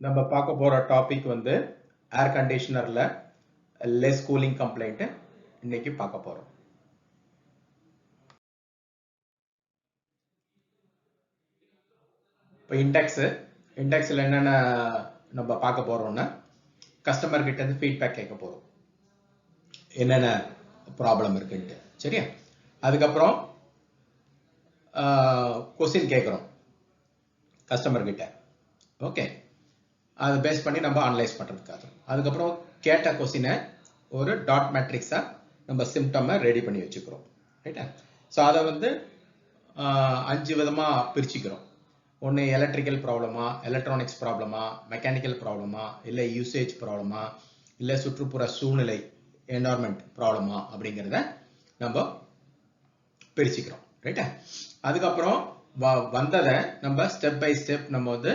நம்ம பார்க்க போற டாபிக் வந்து ஏர் கண்டிஷனர்ல லெஸ் கூலிங் கம்ப்ளைண்ட் இன்னைக்கு பார்க்க போறோம். இப்போ இண்டெக்ஸ்ல என்னென்ன நம்ம பார்க்க போறோம்னா கஸ்டமர் கிட்ட இருந்து ஃபீட்பேக் கேட்க போறோம், என்னென்ன ப்ராப்ளம் இருக்குன்ட்டு. சரியா? அதுக்கப்புறம் கொஸ்டின் கேட்குறோம் கஸ்டமர் கிட்ட. ஓகே, அதை பேஸ் பண்ணி நம்ம அனலைஸ் பண்றதுக்காக. அதுக்கப்புறம் கேட்ட கொஸ்டினை ஒரு டாட் மேட்ரிக்ஸா நம்ம சிம்டமை ரெடி பண்ணி வச்சுக்கிறோம். ரைட்டா? ஸோ அதை வந்து 5 விதமா பிரிச்சுக்கிறோம். ஒன்று எலக்ட்ரிக்கல் ப்ராப்ளமா, எலக்ட்ரானிக்ஸ் ப்ராப்ளமா, மெக்கானிக்கல் ப்ராப்ளமா, இல்லை யூசேஜ் ப்ராப்ளமா, இல்லை சுற்றுப்புற சூழ்நிலை என்வரான்மெண்ட் ப்ராப்ளமா அப்படிங்கிறத நம்ம பிரிச்சுக்கிறோம். ரைட்டா? அதுக்கப்புறம் வந்ததை நம்ம ஸ்டெப் பை ஸ்டெப் நம்ம வந்து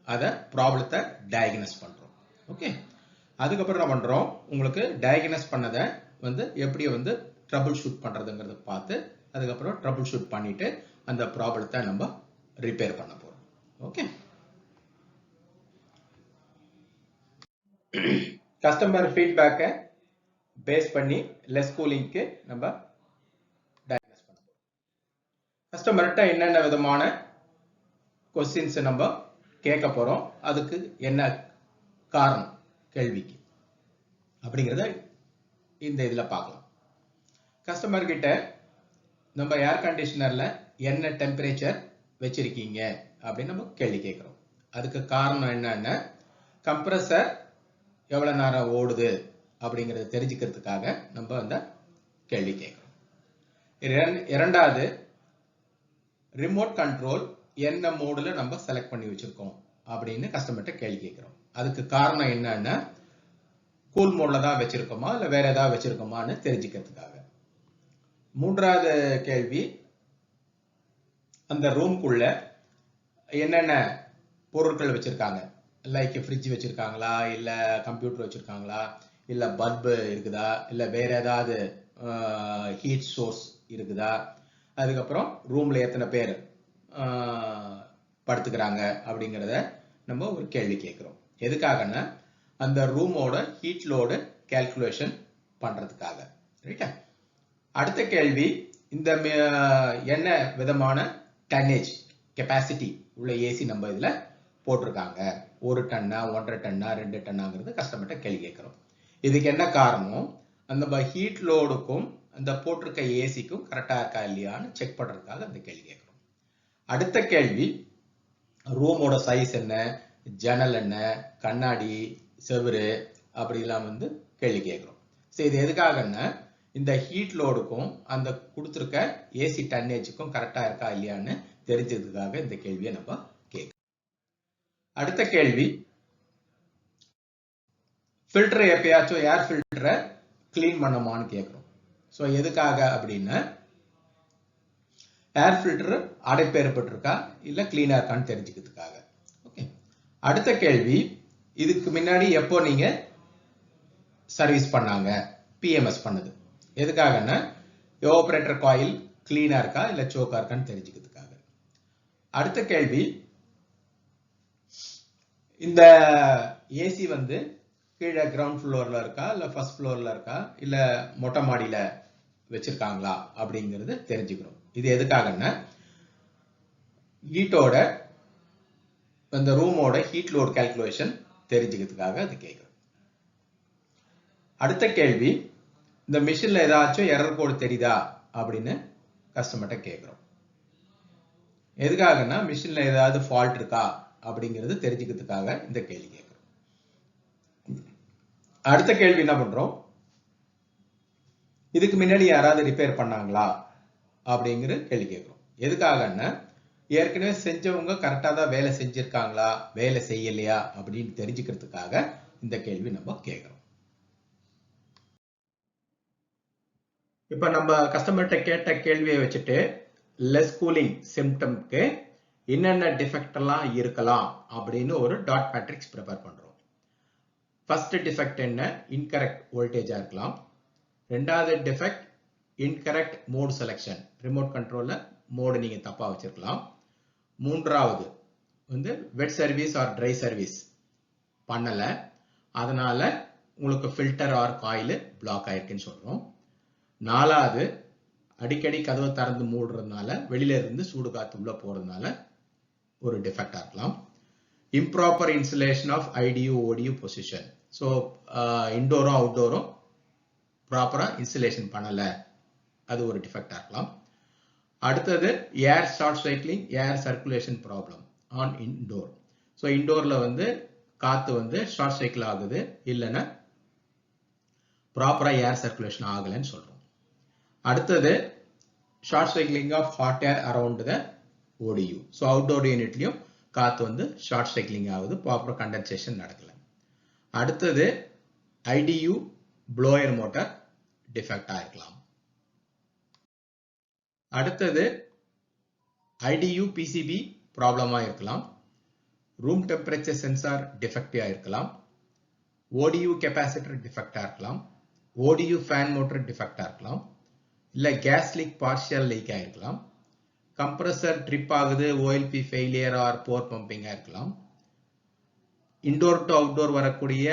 அதை ப்ராப்ளத்தை டயக்னஸ் பண்றோம். ஓகே, அதுக்கப்புறம் என்ன பண்றோம், உங்களுக்கு டயக்னஸ் பண்ணதை வந்து எப்படி வந்து ட்ரபிள் ஷூட் பண்றதுங்கிறத பார்த்து அதுக்கப்புறம் ட்ரபிள் ஷூட் பண்ணிட்டு அந்த ப்ராப்ளத்தை நம்ம ரிப்பேர் பண்ண போறோம். ஓகே, கஸ்டமர் ஃபீட்பேக்கை பேஸ் பண்ணி லெஸ் கூலிங்க்கு நம்ம டயக்னஸ் பண்ண போறோம். கஸ்டமர்கிட்ட என்னென்ன விதமான கொஸ்டின்ஸ் நம்ம கேட்க போறோம், அதுக்கு என்ன காரணம் கேள்விக்கு அப்படிங்கிறத இந்த இதில் பார்க்கலாம். கஸ்டமர் கிட்ட நம்ம ஏர் கண்டிஷனர்ல என்ன டெம்பரேச்சர் வச்சிருக்கீங்க அப்படின்னு நம்ம கேள்வி கேட்கிறோம். அதுக்கு காரணம் என்னன்னா கம்ப்ரஸர் எவ்வளவு நேரம் ஓடுது அப்படிங்கறத தெரிஞ்சுக்கிறதுக்காக நம்ம அந்த கேள்வி கேட்கிறோம். இரண்டாவது, ரிமோட் கண்ட்ரோல் என்ன மோடுல நம்ம செலக்ட் பண்ணி வச்சிருக்கோம் அப்படின்னு கஸ்டமர்கிட்ட கேள்வி கேட்கிறோம். அதுக்கு காரணம் என்னன்னா கூல் மோட்ல தான் வச்சிருக்கோமா இல்ல வேற ஏதாவது வச்சிருக்கோமான்னு தெரிஞ்சுக்கிறதுக்காக. மூன்றாவது கேள்வி, அந்த ரூம்குள்ள என்னென்ன பொருட்கள் வச்சிருக்காங்க, லைக் ஃப்ரிட்ஜ் வச்சிருக்காங்களா, இல்ல கம்ப்யூட்டர் வச்சிருக்காங்களா, இல்ல பல்பு இருக்குதா, இல்ல வேற ஏதாவது ஹீட் சோர்ஸ் இருக்குதா, அதுக்கப்புறம் ரூம்ல எத்தனை பேர் படுத்துக்கிறாங்க அப்படிங்கிறத நம்ம ஒரு கேள்வி கேட்கிறோம். எதுக்காகன்னா அந்த ரூமோட ஹீட் லோடு கால்குலேஷன் பண்றதுக்காக. ரைட்டா? அடுத்த கேள்வி, இந்த என்ன விதமான டன்னேஜ் கெப்பாசிட்டி உள்ள ஏசி நம்ம இதுல போட்டிருக்காங்க, 1 டன்னா 1.5 டன்னா 2 டன்னாங்கிறது கஸ்டமர்கிட்ட கேள்வி கேட்கிறோம். இதுக்கு என்ன காரணம், அந்த ஹீட் லோடுக்கும் அந்த போட்டிருக்க ஏசிக்கும் கரெக்டா இருக்கா இல்லையான்னு செக் பண்றதுக்காக அந்த கேள்வி கேட்கிறோம். அடுத்த கேள்வி, ரூமோட சைஸ் என்ன, ஜன்னல் என்ன, கண்ணாடி செவுரு அப்படிலாம் வந்து கேள்வி கேட்கிறோம். சரி, இது எதுக்காகன்னா இந்த ஹீட் லோடுக்கும் அந்த கொடுத்துருக்க ஏசி டன்னேஜுக்கும் கரெக்டா இருக்கா இல்லையான்னு தெரிஞ்சதுக்காக இந்த கேள்வியை நம்ம கேட்கிறோம். அடுத்த கேள்வி, ஃபில்டர் எப்பயாச்சும் ஏர் ஃபில்டரை கிளீன் பண்ணமான்னு கேட்கிறோம். ஸோ எதுக்காக அப்படின்னா ஏர் ஃபில்டர் அடைப்பு ஏற்பட்டிருக்கா இல்ல கிளீனா இருக்கான்னு தெரிஞ்சுக்கிறதுக்காக. ஓகே, அடுத்த கேள்வி, இதுக்கு முன்னாடி எப்போ நீங்க சர்வீஸ் பண்ணாங்க, பிஎம்எஸ் பண்ணது, எதுக்காகன்னா எவாபரேட்டர் காயில் கிளீனா இருக்கா இல்ல சோக்கா இருக்கான்னு தெரிஞ்சுக்கிறதுக்காக. அடுத்த கேள்வி, இந்த ஏசி வந்து கீழே கிரவுண்ட் ஃப்ளோர்ல இருக்கா இல்ல ஃபர்ஸ்ட் ஃப்ளோர்ல இருக்கா இல்ல மொட்டை மாடியில வச்சிருக்காங்களா அப்படிங்கிறது தெரிஞ்சுக்கிறோம். இது எதுக்காகன்னா ஹீட்டோட அந்த ரூமோட ஹீட் லோட் கால்குலேஷன் தெரிஞ்சுக்கிறதுக்காக அது கேட்கிறோம். அடுத்த கேள்வி, இந்த மிஷின்ல ஏதாச்சும் எரர் கோடு தெரியுதா அப்படின்னு கஸ்டமர்கிட்ட கேட்கிறோம். எதுக்காகன்னா மிஷின்ல ஏதாவது ஃபால்ட் இருக்கா அப்படிங்கிறது தெரிஞ்சுக்கிறதுக்காக இந்த கேள்வி கேட்கிறோம். அடுத்த கேள்வி என்ன பண்றோம், இதுக்கு முன்னாடி யாராவது ரிப்பேர் பண்ணாங்களா அப்படிங்கிற கேள்வி கேட்கிறோம். எதுக்காகன்னா ஏற்கனவே செஞ்சவங்க கரெக்டா தான் வேலை செஞ்சிருக்காங்களா வேலை செய்யலையா அப்படின்னு தெரிஞ்சுக்கிறதுக்காக இந்த கேள்வி நம்ம கேட்கிறோம். இப்ப நம்ம கஸ்டமர்கிட்ட கேட்ட கேள்வியை வச்சுட்டு லெஸ் கூலிங் சிம்டம்க்கு என்னென்ன டிஃபெக்ட் எல்லாம் இருக்கலாம் அப்படின்னு ஒரு டாட் மேட்ரிக்ஸ் ப்ரிப்பேர் பண்றோம். ஃபர்ஸ்ட் டிஃபெக்ட் என்ன, இன்கரெக்ட் வோல்டேஜா இருக்கலாம். ரெண்டாவது defect incorrect mode selection, remote கண்ட்ரோல்ல மோடு நீங்க தப்பா வச்சிருக்கலாம். மூன்றாவது வந்து wet service or dry service, பண்ணல, அதனால உங்களுக்கு ஃபில்டர் ஆர் காயில் பிளாக் ஆயிருக்குன்னு சொல்றோம். நாலாவது, அடிக்கடி கதவை திறந்து மூடுறதுனால வெளியில இருந்து சூடு காத்து உள்ள போறதுனால ஒரு டிஃபெக்டா இருக்கலாம். Improper insulation of IDU ODU position. So இன்டோரும் அவுட்டோரும் ப்ராப்பரா இன்சுலேஷன் பண்ணல, அது ஒரு டிஃபெக்டா இருக்கலாம். அடுத்தது air short cycling, air circulation problem on indoor. So இன்டோர்ல வந்து காத்து வந்து ஷார்ட் சைக்கிள் ஆகுது, இல்லைன்னா ப்ராப்பரா ஏர் சர்க்குலேஷன் ஆகலைன்னு சொல்றோம். அடுத்தது short cycling of hot air around the ODU. So outdoor யூனிட்லயும் காத்து வந்து ஷார்ட் சைக்கிளிங் ஆகுது, ப்ராப்பர் கண்டென்சேஷன் நடக்கல. அடுத்தது ஐடியூ ப்ளோயர் மோட்டார் டிஃபெக்டா இருக்கலாம். அடுத்தது ஐடியூ பிசிபி ப்ராப்ளமா இருக்கலாம். ரூம் டெம்பரேச்சர் சென்சார் டிஃபெக்டிவா இருக்கலாம். ஓடியூ கெப்பாசிட்டர் டிஃபெக்டா இருக்கலாம். ஓடியூ ஃபேன் மோட்டர் டிஃபெக்டா இருக்கலாம். இல்ல கேஸ் லீக் பார்ஷியல் லீக் ஆயிருக்கலாம். கம்ப்ரஸர் ட்ரிப் ஆகுது, ஓஎல்பி ஃபெயிலியர் ஆர் போர் பம்பிங்கா இருக்கலாம். இன்டோர் டு அவுட்டோர் வரக்கூடிய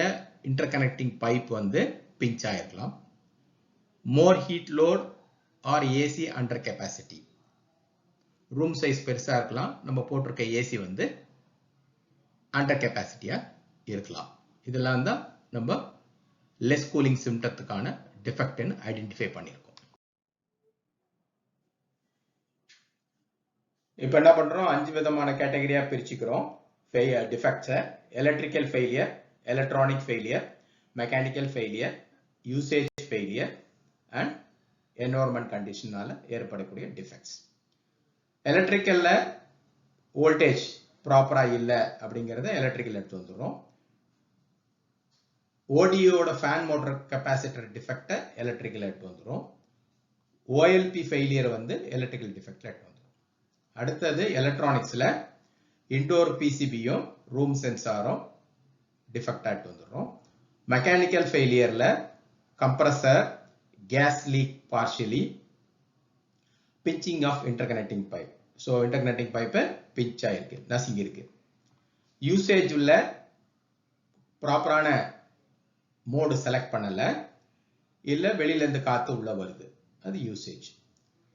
இன்டர் கனெக்டிங் பைப் வந்து பிஞ்ச் ஆயிருக்கலாம். More heat load or AC under capacity. Room size பெருசா இருக்கலாம், நம்ம போட்டிருக்க ஏசி வந்து அண்டர் கெப்பாசிட்டியா இருக்கலாம். இதெல்லாம் தான் நம்ம லெஸ் கூலிங் சிம்டத்துக்கான டிஃபெக்ட்னு ஐடென்டிஃபை பண்ணியிருக்கோம். இப்போ என்ன பண்றோம், 5 விதமான கேட்டகரியா பிரிச்சுக்கிறோம் டிஃபெக்ட்ஸை. Electrical failure, electronic failure, mechanical failure, usage failure and environment கண்டிஷனால ஏற்படக்கூடிய டிஃபெக்ட்ஸ். எலக்ட்ரிக்கல்ல வோல்டேஜ் ப்ராப்பரா இல்லை அப்படிங்கிறத எலக்ட்ரிக்கல் எடுத்து வந்துடுறோம். ஓடியோட ஃபேன் மோட்டர் கெப்பாசிட்டர் டிஃபெக்டை எலக்ட்ரிக்கல் எடுத்து வந்துடும். ஓஎல்பி ஃபெயிலியர் வந்து எலக்ட்ரிக்கல் டிஃபெக்ட்ல எடுத்து வந்துடும். அடுத்தது எலக்ட்ரானிக்ஸ்ல இன்டோர் பிசிபியும் ரூம் சென்சாரும் டிஃபெக்டா எடுத்து வந்துடுறோம். மெக்கானிக்கல் ஃபெயிலியர்ல compressor, gas leak partially, pinching of interconnecting pipe. So interconnecting பைப்பை பிஞ்ச் ஆயிருக்கு, நசுங்கி இருக்கு. யூசேஜ் உள்ள ப்ராப்பரான மோடு செலக்ட் பண்ணல, இல்ல வெளியில இருந்து காத்து உள்ள வருது, அது யூசேஜ்.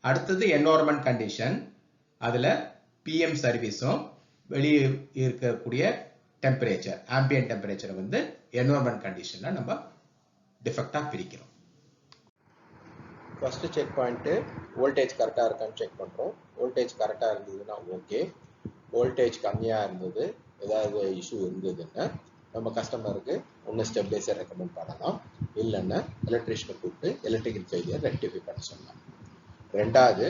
அடுத்தது என்வரான்மெண்ட் கண்டிஷன். அதுல பிஎம் சர்வீஸும் வெளியே இருக்கக்கூடிய டெம்பரேச்சர், ஆம்பியன்ட் டெம்பரேச்சரை வந்து என்வரான்மெண்ட் கண்டிஷன்ல நம்ம டிஃபெக்டா பிரிக்கிறோம். ஃபர்ஸ்ட் செக் பாயிண்ட் வோல்டேஜ் கரெக்டா இருக்கான்னு செக் பண்றோம். வோல்டேஜ் கரெக்டா இருந்ததுன்னா ஓகே. வோல்டேஜ் கம்மியா இருந்தது, ஏதாவது இஷ்யூ இருந்ததுன்னா நம்ம கஸ்டமருக்கு ஒன்று ஸ்டெபிலைசர் ரெக்கமெண்ட் பண்ணலாம், இல்லைன்னா எலக்ட்ரிஷியனை கூப்பிட்டு எலக்ட்ரிக்கல் ஃபெயிலியர் ரெக்டிஃபை பண்ண சொல்லலாம். ரெண்டாவது,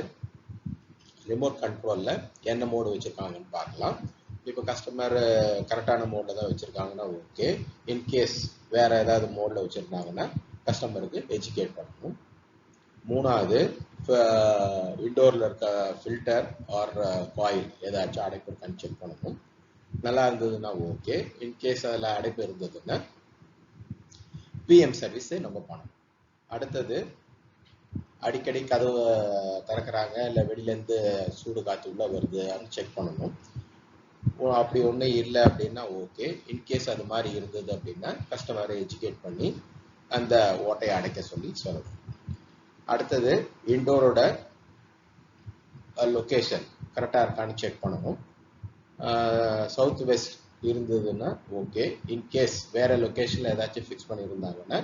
ரிமோட் கண்ட்ரோலில் என்ன மோடு வச்சுருக்காங்கன்னு பார்க்கலாம். இப்போ கஸ்டமர் கரெக்டான மோடில் தான் வச்சுருக்காங்கன்னா ஓகே. இன்கேஸ் வேறு ஏதாவது மோடில் வச்சுருந்தாங்கன்னா கஸ்டமருக்கு எஜுகேட் பண்ணணும். மூணாவது, இன்டோரில் இருக்க ஃபில்டர் ஆர் காயில் ஏதாச்சும் அடைப்பு இருக்கான்னு செக் பண்ணணும். நல்லா இருந்ததுன்னா ஓகே. இன்கேஸ் அதில் அடைப்பு இருந்ததுன்னா பிஎம் சர்வீஸை நம்ம பண்ணணும். அடுத்தது, அடிக்கடி கதவை திறக்கிறாங்க, இல்லை வெளியிலேருந்து சூடு காற்று உள்ள வருது அப்படின்னு செக் பண்ணணும். அப்படி ஒன்றும் இல்லை அப்படின்னா ஓகே. இன்கேஸ் அது மாதிரி இருந்தது அப்படின்னா கஸ்டமரை எஜுகேட் பண்ணி அந்த ஓட்டையை அடைக்க சொல்லி சொல்லணும். அடுத்தது, இன்டோரோட லொக்கேஷன் கரெக்டாக இருக்கான்னு செக் பண்ணணும். சவுத் வெஸ்ட் இருந்ததுன்னா ஓகே. இன்கேஸ் வேற லொக்கேஷன்ல ஏதாச்சும் ஃபிக்ஸ் பண்ணியிருந்தாங்கன்னா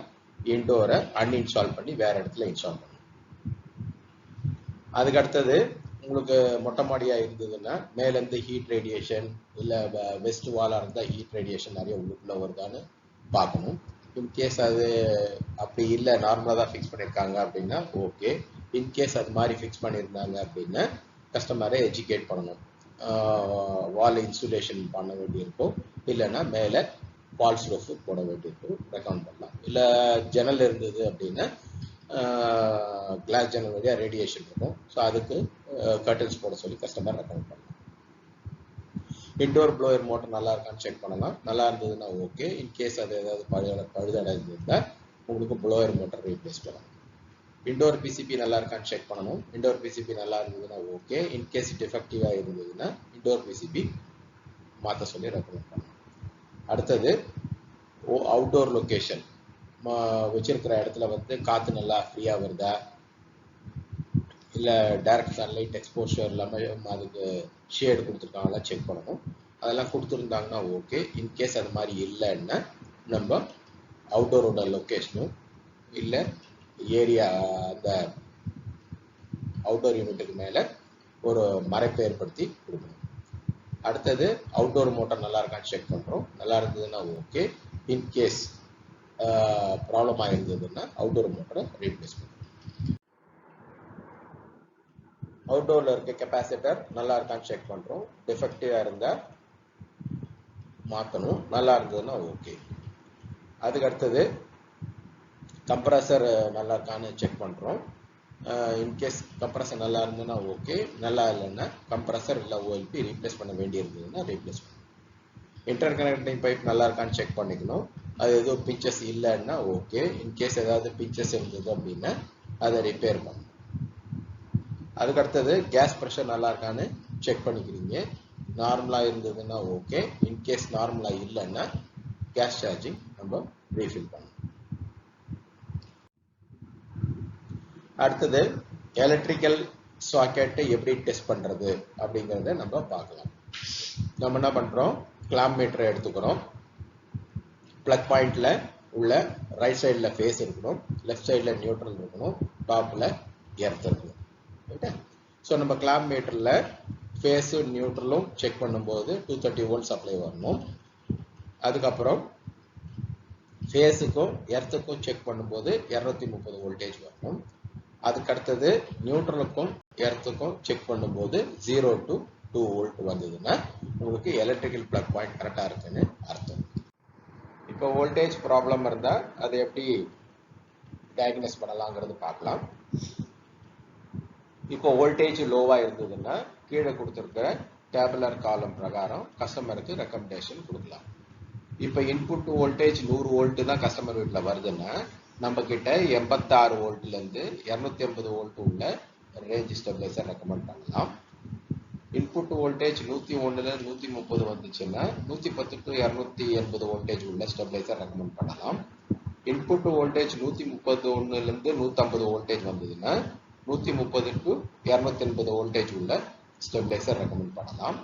இன்டோரை அன்இன்ஸ்டால் பண்ணி வேற இடத்துல இன்ஸ்டால் பண்ணணும். அதுக்கு அடுத்தது, உங்களுக்கு மொட்டை மாடியா இருந்ததுன்னா மேலேருந்து ஹீட் ரேடியேஷன், இல்லை வெஸ்ட் வாலா இருந்தால் ஹீட் ரேடியேஷன் நிறைய உள்ளுக்குள்ள வருதான்னு பார்க்கணும். இன்கேஸ் அது அப்படி இல்லை, நார்மலாக தான் ஃபிக்ஸ் பண்ணியிருக்காங்க அப்படின்னா ஓகே. இன்கேஸ் அது மாதிரி ஃபிக்ஸ் பண்ணியிருந்தாங்க அப்படின்னா கஸ்டமரை எஜுகேட் பண்ணணும். வால் இன்சுலேஷன் பண்ண வேண்டியிருக்கும், இல்லைன்னா மேலே ஃபால்ஸ் ரூஃப் போட வேண்டியிருக்கும், ரெக்கமெண்ட் பண்ணலாம். இல்லை ஜன்னல் இருந்தது அப்படின்னா கிளாஸ் ஜன்னல் வழியாக ரேடியேஷன் இருக்கும், ஸோ அதுக்கு கர்டன்ஸ் போட சொல்லி கஸ்டமர் ரெக்கமெண்ட் பண்ணலாம். இன்டோர் ப்ளோயர் மோட்டர் நல்லா இருக்கான்னு செக் பண்ணலாம். நல்லா இருந்ததுன்னா ஓகே. இன்கேஸ் அது ஏதாவது பழுதடைந்ததுன்னா உங்களுக்கு ப்ளோயர் மோட்டர் ரீப்ளேஸ் பண்ணலாம். இன்டோர் பிசிபி நல்லா இருக்கான்னு செக் பண்ணணும். இன்டோர் பிசிபி நல்லா இருந்ததுன்னா ஓகே. இன்கேஸ் டிஃபெக்டிவாக இருந்ததுன்னா இன்டோர் பிசிபி மாற்ற சொல்லி ரெக்கமெண்ட் பண்ணணும். அடுத்தது, அவுட்டோர் லொகேஷன் வச்சிருக்கிற இடத்துல வந்து காற்று நல்லா ஃப்ரீயாக வருதா, இல்லை டைரக்ட் சன்லைட் எக்ஸ்போஷர் இல்லாமல் அதுக்கு ஷேடு கொடுத்துருக்காங்களா செக் பண்ணணும். அதெல்லாம் கொடுத்துருந்தாங்கன்னா ஓகே. இன்கேஸ் அது மாதிரி இல்லைன்னா நம்ம அவுட்டோரோட லொக்கேஷனும் இல்லை ஏரியா அந்த அவுட்டோர் யூனிட்டுக்கு மேலே ஒரு மறைப்பை ஏற்படுத்தி கொடுக்கணும். அடுத்தது அவுட்டோர் மோட்டார் நல்லா இருக்கான்னு செக் பண்ணுறோம். நல்லா இருந்ததுன்னா ஓகே. இன்கேஸ் ப்ராப்ளம் ஆகிருந்ததுன்னா அவுட்டோர் மோட்டரை ரீப்ளேஸ் பண்ணுறோம். அவுட்டோரில் இருக்க கெப்பாசிட்டர் நல்லா இருக்கான்னு செக் பண்ணுறோம். டிஃபெக்டிவாக இருந்தால் மாற்றணும். நல்லா இருந்ததுன்னா ஓகே. அதுக்கு அடுத்தது கம்ப்ரஸர் நல்லா இருக்கான்னு செக் பண்ணுறோம். இன்கேஸ் கம்ப்ரஸர் நல்லா இருந்ததுன்னா ஓகே. நல்லா இல்லைன்னா கம்ப்ரஸர் இல்லை ஓஎல்பி ரீப்ளேஸ் பண்ண வேண்டியிருந்ததுன்னா ரீப்ளேஸ் பண்ணணும். இன்டர் கனெக்டிங் பைப் நல்லா இருக்கான்னு செக் பண்ணிக்கணும். அது எதுவும் பிச்சஸ் இல்லைன்னா ஓகே. இன்கேஸ் ஏதாவது பிச்சஸ் இருந்தது அப்படின்னா அதை ரிப்பேர் பண்ணணும். அதுக்கு அடுத்தது கேஸ் ப்ரெஷர் நல்லா இருக்கான்னு செக் பண்ணிக்கிறீங்க. நார்மலாக இருந்ததுன்னா ஓகே. இன்கேஸ் நார்மலாக இல்லைன்னா கேஸ் சார்ஜிங் நம்ம ரீஃபில் பண்ணணும். அடுத்தது எலக்ட்ரிக்கல் சாக்கெட்டை எப்படி டெஸ்ட் பண்ணுறது அப்படிங்கிறத நம்ம பார்க்கலாம். நம்ம என்ன பண்ணுறோம், கிளாம்ப் மீட்டரை எடுத்துக்கிறோம். ப்ளக் பாயிண்டில் உள்ள ரைட் சைடில் ஃபேஸ் இருக்கணும், லெஃப்ட் சைடில் நியூட்ரல் இருக்கணும், டாப்பில் எர்த் இருக்கணும். ரைட்டா? ஸோ நம்ம கிளாம்ப் மீட்டரில் ஃபேஸு நியூட்ரலும் செக் பண்ணும்போது 230 வோல்ட் சப்ளை வரணும். அதுக்கப்புறம் ஃபேஸுக்கும் எர்த்துக்கும் செக் பண்ணும்போது 230 வோல்டேஜ் வரணும். அதுக்கடுத்தது நியூட்ரலுக்கும் எர்த்துக்கும் செக் பண்ணும்போது 0 to 2 வோல்ட் வந்ததுன்னா உங்களுக்கு எலக்ட்ரிக்கல் ப்ளக் பாயிண்ட் கரெக்டாக இருக்குன்னு அர்த்தம். இப்போ வோல்டேஜ் ப்ராப்ளம் இருந்தால் அதை எப்படி டயக்னோஸ் பண்ணலாங்கிறது பார்க்கலாம். இப்போ வோல்டேஜ் லோவாக இருந்ததுன்னா கீழே கொடுத்துருக்கிற டேபுலர் காலம் பிரகாரம் கஸ்டமருக்கு ரெக்கமெண்டேஷன் கொடுக்கலாம். இப்போ இன்புட் வோல்டேஜ் 100 வோல்ட்டு தான் கஸ்டமர் வீட்டில் வருதுன்னா நம்ம கிட்ட 86 வோல்ட்லேருந்து 250 வோல்ட் உள்ள ரேஞ்ச் ஸ்டெபிலைசர் ரெக்கமெண்ட் பண்ணலாம். இன்புட் வோல்டேஜ் 101லேருந்து 130 வந்துச்சுன்னா 110 to 280 வோல்டேஜ் உள்ள ஸ்டெபிலைசர் ரெக்கமெண்ட் பண்ணலாம். இன்புட் வோல்டேஜ் 131லேருந்து 150 வோல்டேஜ் வந்ததுன்னா 130 to 280 வோல்டேஜ் உள்ள ஸ்டெபிலைசர் ரெக்கமெண்ட் பண்ணலாம்.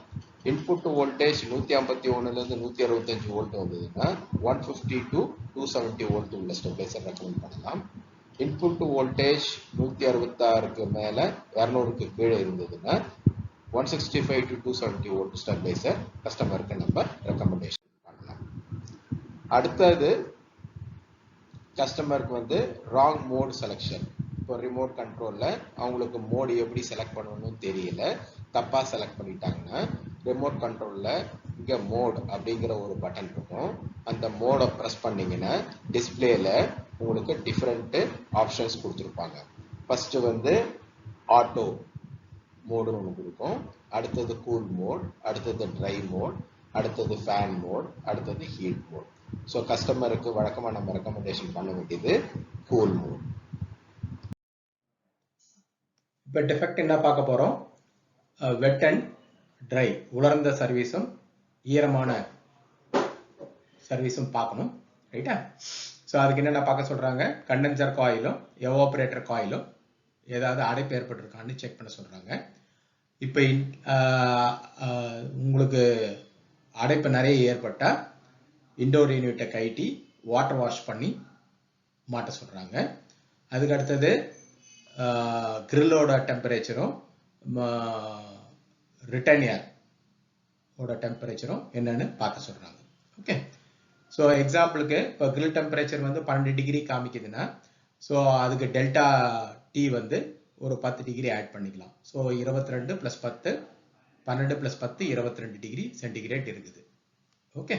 இன்புட் வோல்டேஜ் 151லேருந்து 165 வோல்ட் வந்ததுன்னா 150 to 270 வோல்ட் உள்ள ஸ்டெபிலைசர் ரெக்கமெண்ட் பண்ணலாம். இன்புட் வோல்டேஜ் 166க்கு மேலே 200க்கு கீழே இருந்ததுன்னா 165 to 270 வோல்ட் ஸ்டெபிலைசர் கஸ்டமருக்கு நம்ம ரெக்கமெண்டேஷன் பண்ணலாம். அடுத்தது கஸ்டமருக்கு வந்து ராங் மோட் செலெக்ஷன். இப்போ ரிமோட் கண்ட்ரோலில் அவங்களுக்கு மோடு எப்படி செலக்ட் பண்ணணும்னு தெரியல, தப்பாக செலக்ட் பண்ணிட்டாங்கன்னா ரிமோட் கண்ட்ரோலில் இங்கே மோட் அப்படிங்கிற ஒரு பட்டன் இருக்கும். அந்த மோடை ப்ரெஸ் பண்ணிங்கன்னா டிஸ்பிளேல உங்களுக்கு டிஃப்ரெண்ட்டு ஆப்ஷன்ஸ் கொடுத்துருப்பாங்க. ஃபஸ்ட்டு வந்து ஆட்டோ மோடுன்னு ஒன்று கொடுக்கும், அடுத்தது கூல் மோட், அடுத்தது ட்ரை மோட், அடுத்தது ஃபேன் மோட், அடுத்தது ஹீட் மோட். ஸோ கஸ்டமருக்கு வழக்கமாக நம்ம ரெக்கமெண்டேஷன் பண்ண வேண்டியது கூல் மோட். இப்போ டிஃபெக்ட் என்ன பார்க்க போகிறோம், வெட் அண்ட் ட்ரை, உலர்ந்த சர்வீஸும் ஈரமான சர்வீஸும் பார்க்கணும். ரைட்டா? ஸோ அதுக்கு என்னென்ன பார்க்க சொல்கிறாங்க, கண்டென்சர் காயிலும் எவாபரேட்டர் காயிலும் ஏதாவது அடைப்பு ஏற்பட்டிருக்கான்னு செக் பண்ண சொல்கிறாங்க. இப்போ உங்களுக்கு அடைப்பு நிறைய ஏற்பட்டால் இன்டோர் யூனிட்டை கழட்டி வாட்டர் வாஷ் பண்ணி மாட்ட சொல்கிறாங்க. அதுக்கு அடுத்தது கிரில்லோட டெம்பரேச்சரும் ரிட்டர்ன் ஏர் ஓட டெம்பரேச்சரும் என்னன்னு பார்க்க சொல்கிறாங்க. ஓகே, ஸோ எக்ஸாம்பிளுக்கு இப்போ கிரில் டெம்பரேச்சர் வந்து 12 டிகிரி காமிக்குதுன்னா ஸோ அதுக்கு டெல்டா டி வந்து ஒரு 10 டிகிரி ஆட் பண்ணிக்கலாம். ஸோ 22 + 10 12 + 10 22 டிகிரி சென்டிகிரேட் இருக்குது. ஓகே,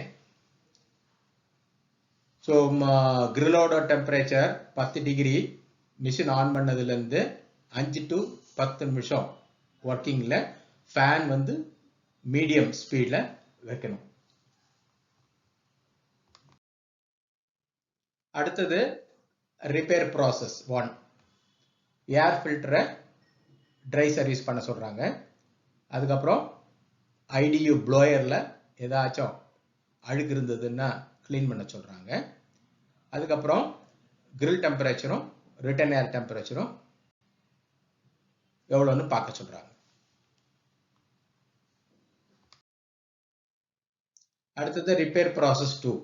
ஸோ கிரில்லோட டெம்பரேச்சர் 10 டிகிரி மிஷின் ஆன் பண்ணதுலேருந்து 5 to 10 நிமிஷம் ஒர்க்கிங்கில் ஃபேன் வந்து மீடியம் ஸ்பீடில் வைக்கணும். அடுத்தது ரிப்பேர் ப்ராசஸ் 1, ஏர் ஃபில்டரை ட்ரை சர்வீஸ் பண்ண சொல்கிறாங்க. அதுக்கப்புறம் ஐடியு ப்ளோயரில் ஏதாச்சும் அழுக்கு இருந்ததுன்னா க்ளீன் பண்ண சொல்றாங்க. அதுக்கப்புறம் grill டெம்பரேச்சரும் ரிட்டர்ன் ஏர் டெம்பரேச்சரும் எவ்வளோன்னு பார்க்க சொல்றாங்க. அடுத்தது ரிப்பேர் ப்ராசஸ் 2.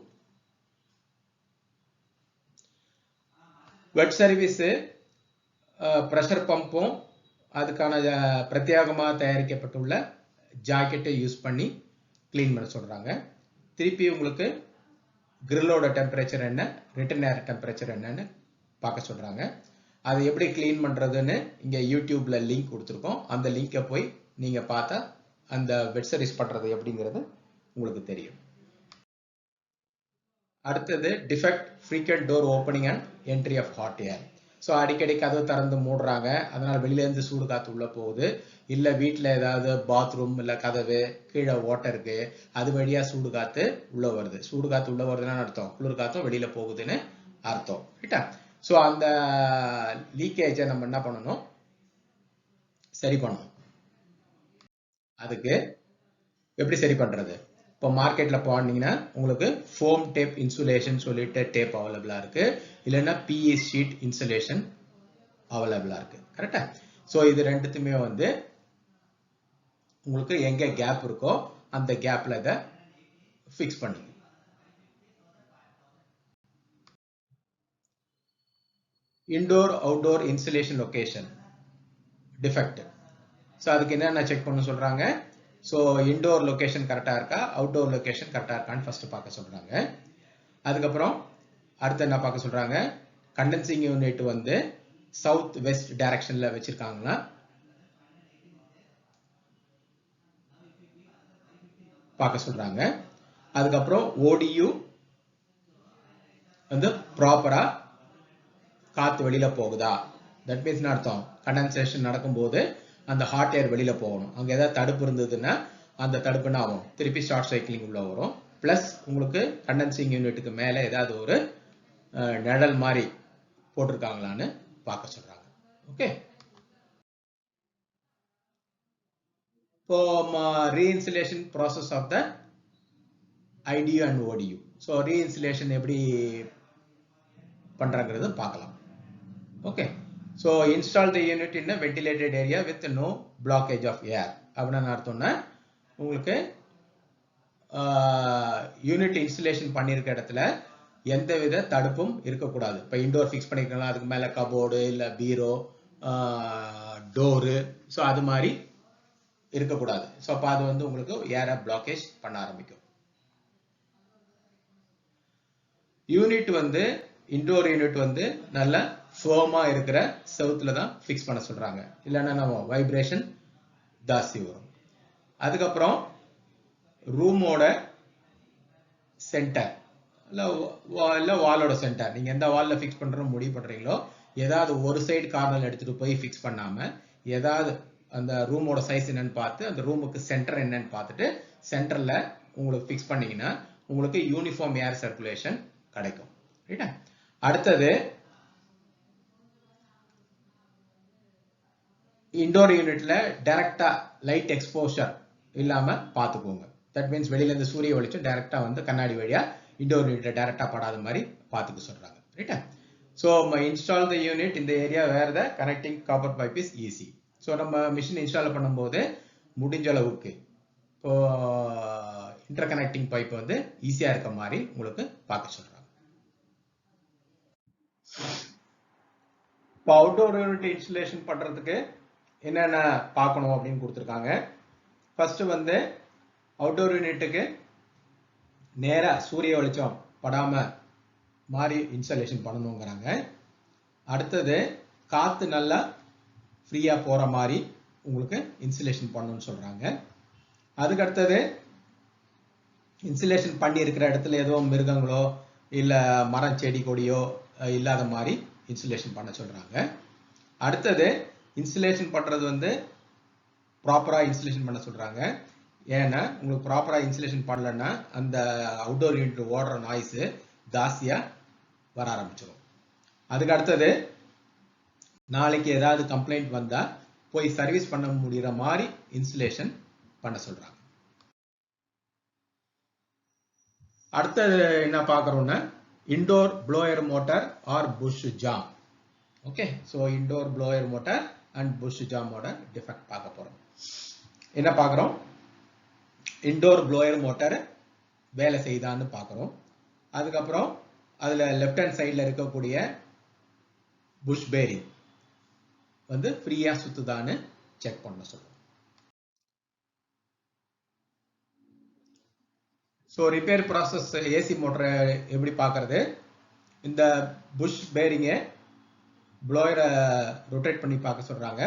வெட் சர்வீஸ் ப்ரெஷர் பம்பும் அதுக்கான பிரத்யேகமாக தயாரிக்கப்பட்டுள்ள ஜாக்கெட்டை யூஸ் பண்ணி க்ளீன் பண்ண சொல்றாங்க. திருப்பி உங்களுக்கு கிரில்லோட டெம்பரேச்சர் என்ன, ரிட்டர்ன் ஏர் டெம்பரேச்சர் என்னன்னு பார்க்க சொல்றாங்க. அதை எப்படி க்ளீன் பண்றதுன்னு இங்க யூடியூப்ல லிங்க் கொடுத்துருக்கோம். அந்த லிங்கை போய் நீங்க பார்த்தா அந்த வெட் சர்வீஸ் பண்றது எப்படிங்கிறது உங்களுக்கு தெரியும். அடுத்தது defect frequent door opening and entry of hot air. So அடிக்கடி கதவு திறந்து மூடுறாங்க, அதனால வெளியிலேருந்து சூடு காற்று உள்ள போகுது. இல்லை வீட்டில் ஏதாவது பாத்ரூம் இல்லை கதவு கீழே ஓட்டை இருக்கு, அது வழியாக சூடு காற்று உள்ள வருது. சூடு காற்று உள்ள வருதுன்னு அர்த்தம், குளிர் காற்றும் வெளியில போகுதுன்னு அர்த்தம். ரைட்டா? ஸோ அந்த லீக்கேஜை நம்ம என்ன பண்ணணும், சரி பண்ணணும். அதுக்கு எப்படி சரி பண்றது? இப்போ மார்க்கெட்ல போனீங்கன்னா உங்களுக்கு ஃபோம் டேப் இன்சுலேஷன் சொல்லிட்டு டேப் அவைலபிளா இருக்கு, இல்லைன்னா பிஇ ஷீட் இன்சுலேஷன் அவைலபிளா இருக்கு. கரெக்டா? ஸோ இது ரெண்டுத்துமே வந்து உங்களுக்கு எங்க கேப் இருக்கோ அந்த கேப்ல இதை ஃபிக்ஸ் பண்ணுங்க. Indoor outdoor insulation location defect. So அதுக்கு என்னென்ன செக் பண்ண சொல்றாங்க? ஸோ இன்டோர் லொகேஷன் கரெக்டாக இருக்கா, அவுட்டோர் லொகேஷன் கரெக்டாக இருக்கான்னு ஃபர்ஸ்ட் பார்க்க சொல்றாங்க. அதுக்கப்புறம் அடுத்து என்ன பார்க்க சொல்றாங்க, கண்டென்சிங் யூனிட் வந்து சவுத் வெஸ்ட் டைரக்ஷன்ல வச்சிருக்காங்கன்னா பார்க்க சொல்றாங்க. அதுக்கப்புறம் ஓடியு வந்து ப்ராப்பரா காத்து வெளியில போகுதா, தட் மீன்ஸ் அர்த்தம் கண்டென்சேஷன் நடக்கும்போது அந்த ஹாட் ஏர் வெளியில போகணும். அங்க ஏதாவது தடுப்பு இருந்ததுன்னா அந்த தடுப்பு என்ன ஆகும், திருப்பி ஷார்ட் சைக்கிளிங் உள்ள வரும். பிளஸ் உங்களுக்கு கண்டென்சிங் யூனிட்டுக்கு மேல ஏதாவது ஒரு நிழல் மாதிரி போட்டிருக்காங்களான்னு பார்க்க சொல்றாங்க. ஓகே, இப்போ reinsulation process of the IDU and ODU. So reinsulation எப்படி பண்றாங்கிறது பார்க்கலாம். Okay, so install the unit in ventilated area with no blockage of air. அப்படின்னு அர்த்தம்னா உங்களுக்கு யூனிட் இன்ஸ்டலேஷன் பண்ணியிருக்க இடத்துல எந்தவித தடுப்பும் இருக்கக்கூடாது. இப்போ இன்டோர் ஃபிக்ஸ் பண்ணிருக்கலாம், அதுக்கு மேலே கபோர்டு இல்லை பீரோ டோரு, ஸோ அது மாதிரி இருக்கக்கூடாது. ஸோ அப்போ அது வந்து உங்களுக்கு ஏரை பிளாக்கேஜ் பண்ண ஆரம்பிக்கும். யூனிட் வந்து இன்டோர் யூனிட் வந்து நல்ல ஃபோமா இருக்கிற செவுத்துல தான் ஃபிக்ஸ் பண்ண சொல்றாங்க, இல்லைன்னா நம்ம வைப்ரேஷன் ஜாஸ்தி வரும். அதுக்கப்புறம் ரூமோட சென்டர் இல்லை வாலோட சென்டர், நீங்க எந்த வால்ல ஃபிக்ஸ் பண்றோம் முடிவு பண்றீங்களோ ஏதாவது ஒரு சைடு கார்னர்ல எடுத்துட்டு போய் ஃபிக்ஸ் பண்ணாம ஏதாவது அந்த ரூமோட சைஸ் என்னன்னு பார்த்து அந்த ரூமுக்கு சென்டர் என்னன்னு பார்த்துட்டு சென்டர்ல உங்களுக்கு ஃபிக்ஸ் பண்ணீங்கன்னா உங்களுக்கு யூனிஃபார்ம் ஏர் சர்க்குலேஷன் கிடைக்கும். ரைட்டா? அடுத்தது இன்டோர் யூனிட்ல டைரக்டா லைட் எக்ஸ்போஷர் இல்லாம பார்த்துக்கோங்க. தட் மீன்ஸ் வெளியில இருந்து சூரிய வெளிச்சம் டைரக்டா வந்து கண்ணாடி வழியா இன்டோர் யூனிட்ல டைரக்டா படாத மாதிரி பார்த்துக்க சொல்றாங்க. ரைட்டா? ஸோ இன்ஸ்டால் த யூனிட் இந்த area where the connecting copper pipe is easy. So நம்ம மிஷின் இன்ஸ்டால் பண்ணும்போது முடிஞ்ச அளவுக்கு இப்போ இன்டர் கனெக்டிங் பைப் வந்து ஈஸியா இருக்க மாதிரி உங்களுக்கு பார்க்க சொல்றாங்க. இப்போ அவுட்டோர் யூனிட் இன்ஸ்டலேஷன் பண்றதுக்கு என்னென்ன பார்க்கணும் அப்படின்னு கொடுத்துருக்காங்க. ஃபர்ஸ்ட் வந்து அவுட்டோர் யூனிட்டுக்கு நேரா சூரிய வெளிச்சம் படாம மாதிரி இன்ஸ்டாலேஷன் பண்ணணுங்கிறாங்க. அடுத்தது காத்து நல்லா ஃப்ரீயா போற மாதிரி உங்களுக்கு இன்சுலேஷன் பண்ணணும்னு சொல்றாங்க. அதுக்கு அடுத்தது இன்சுலேஷன் பண்ணி இருக்கிற இடத்துல ஏதோ மிருகங்களோ இல்ல மரம் செடி கொடியோ இல்லாத மாதிரி இன்சுலேஷன் பண்ண சொல்றாங்க. அடுத்தது இன்சுலேஷன் பண்றது வந்து ப்ராப்பரா இன்சுலேஷன் பண்ண சொல்றாங்க. ஏன்னா உங்களுக்கு ப்ராப்பரா இன்சுலேஷன் பண்ணலன்னா அந்த அவுட்டோர் யூனிட் ஓடுற நாய்ஸ் ஜாஸ்தியா வர ஆரம்பிச்சிடும். அதுக்கு அடுத்தது நாளைக்கு ஏதாவது கம்ப்ளைண்ட் வந்தா போய் சர்வீஸ் பண்ண முடியற மாதிரி இன்சுலேஷன் பண்ண சொல்றாங்க. அடுத்தது என்ன பார்க்குறோம்னா indoor blower motor or bush jam. Okay, so indoor blower motor and bush ஜாமோட டிஃபெக்ட் பார்க்க போகிறோம். என்ன பார்க்குறோம்? இன்டோர் ப்ளோயர் மோட்டார் வேலை செய்தான்னு பார்க்குறோம். அதுக்கப்புறம் அதில் லெஃப்ட் ஹேண்ட் சைடில் இருக்கக்கூடிய புஷ் பேரிங் வந்து ஃப்ரீயாக சுற்றுதான்னு செக் பண்ண சொல்லுவோம். ஸோ ரிப்பேர் ப்ராசஸ் ஏசி மோட்டரை எப்படி பார்க்கறது? இந்த புஷ் பேரிங்கை ப்ளோயரை ரொட்டேட் பண்ணி பார்க்க சொல்கிறாங்க.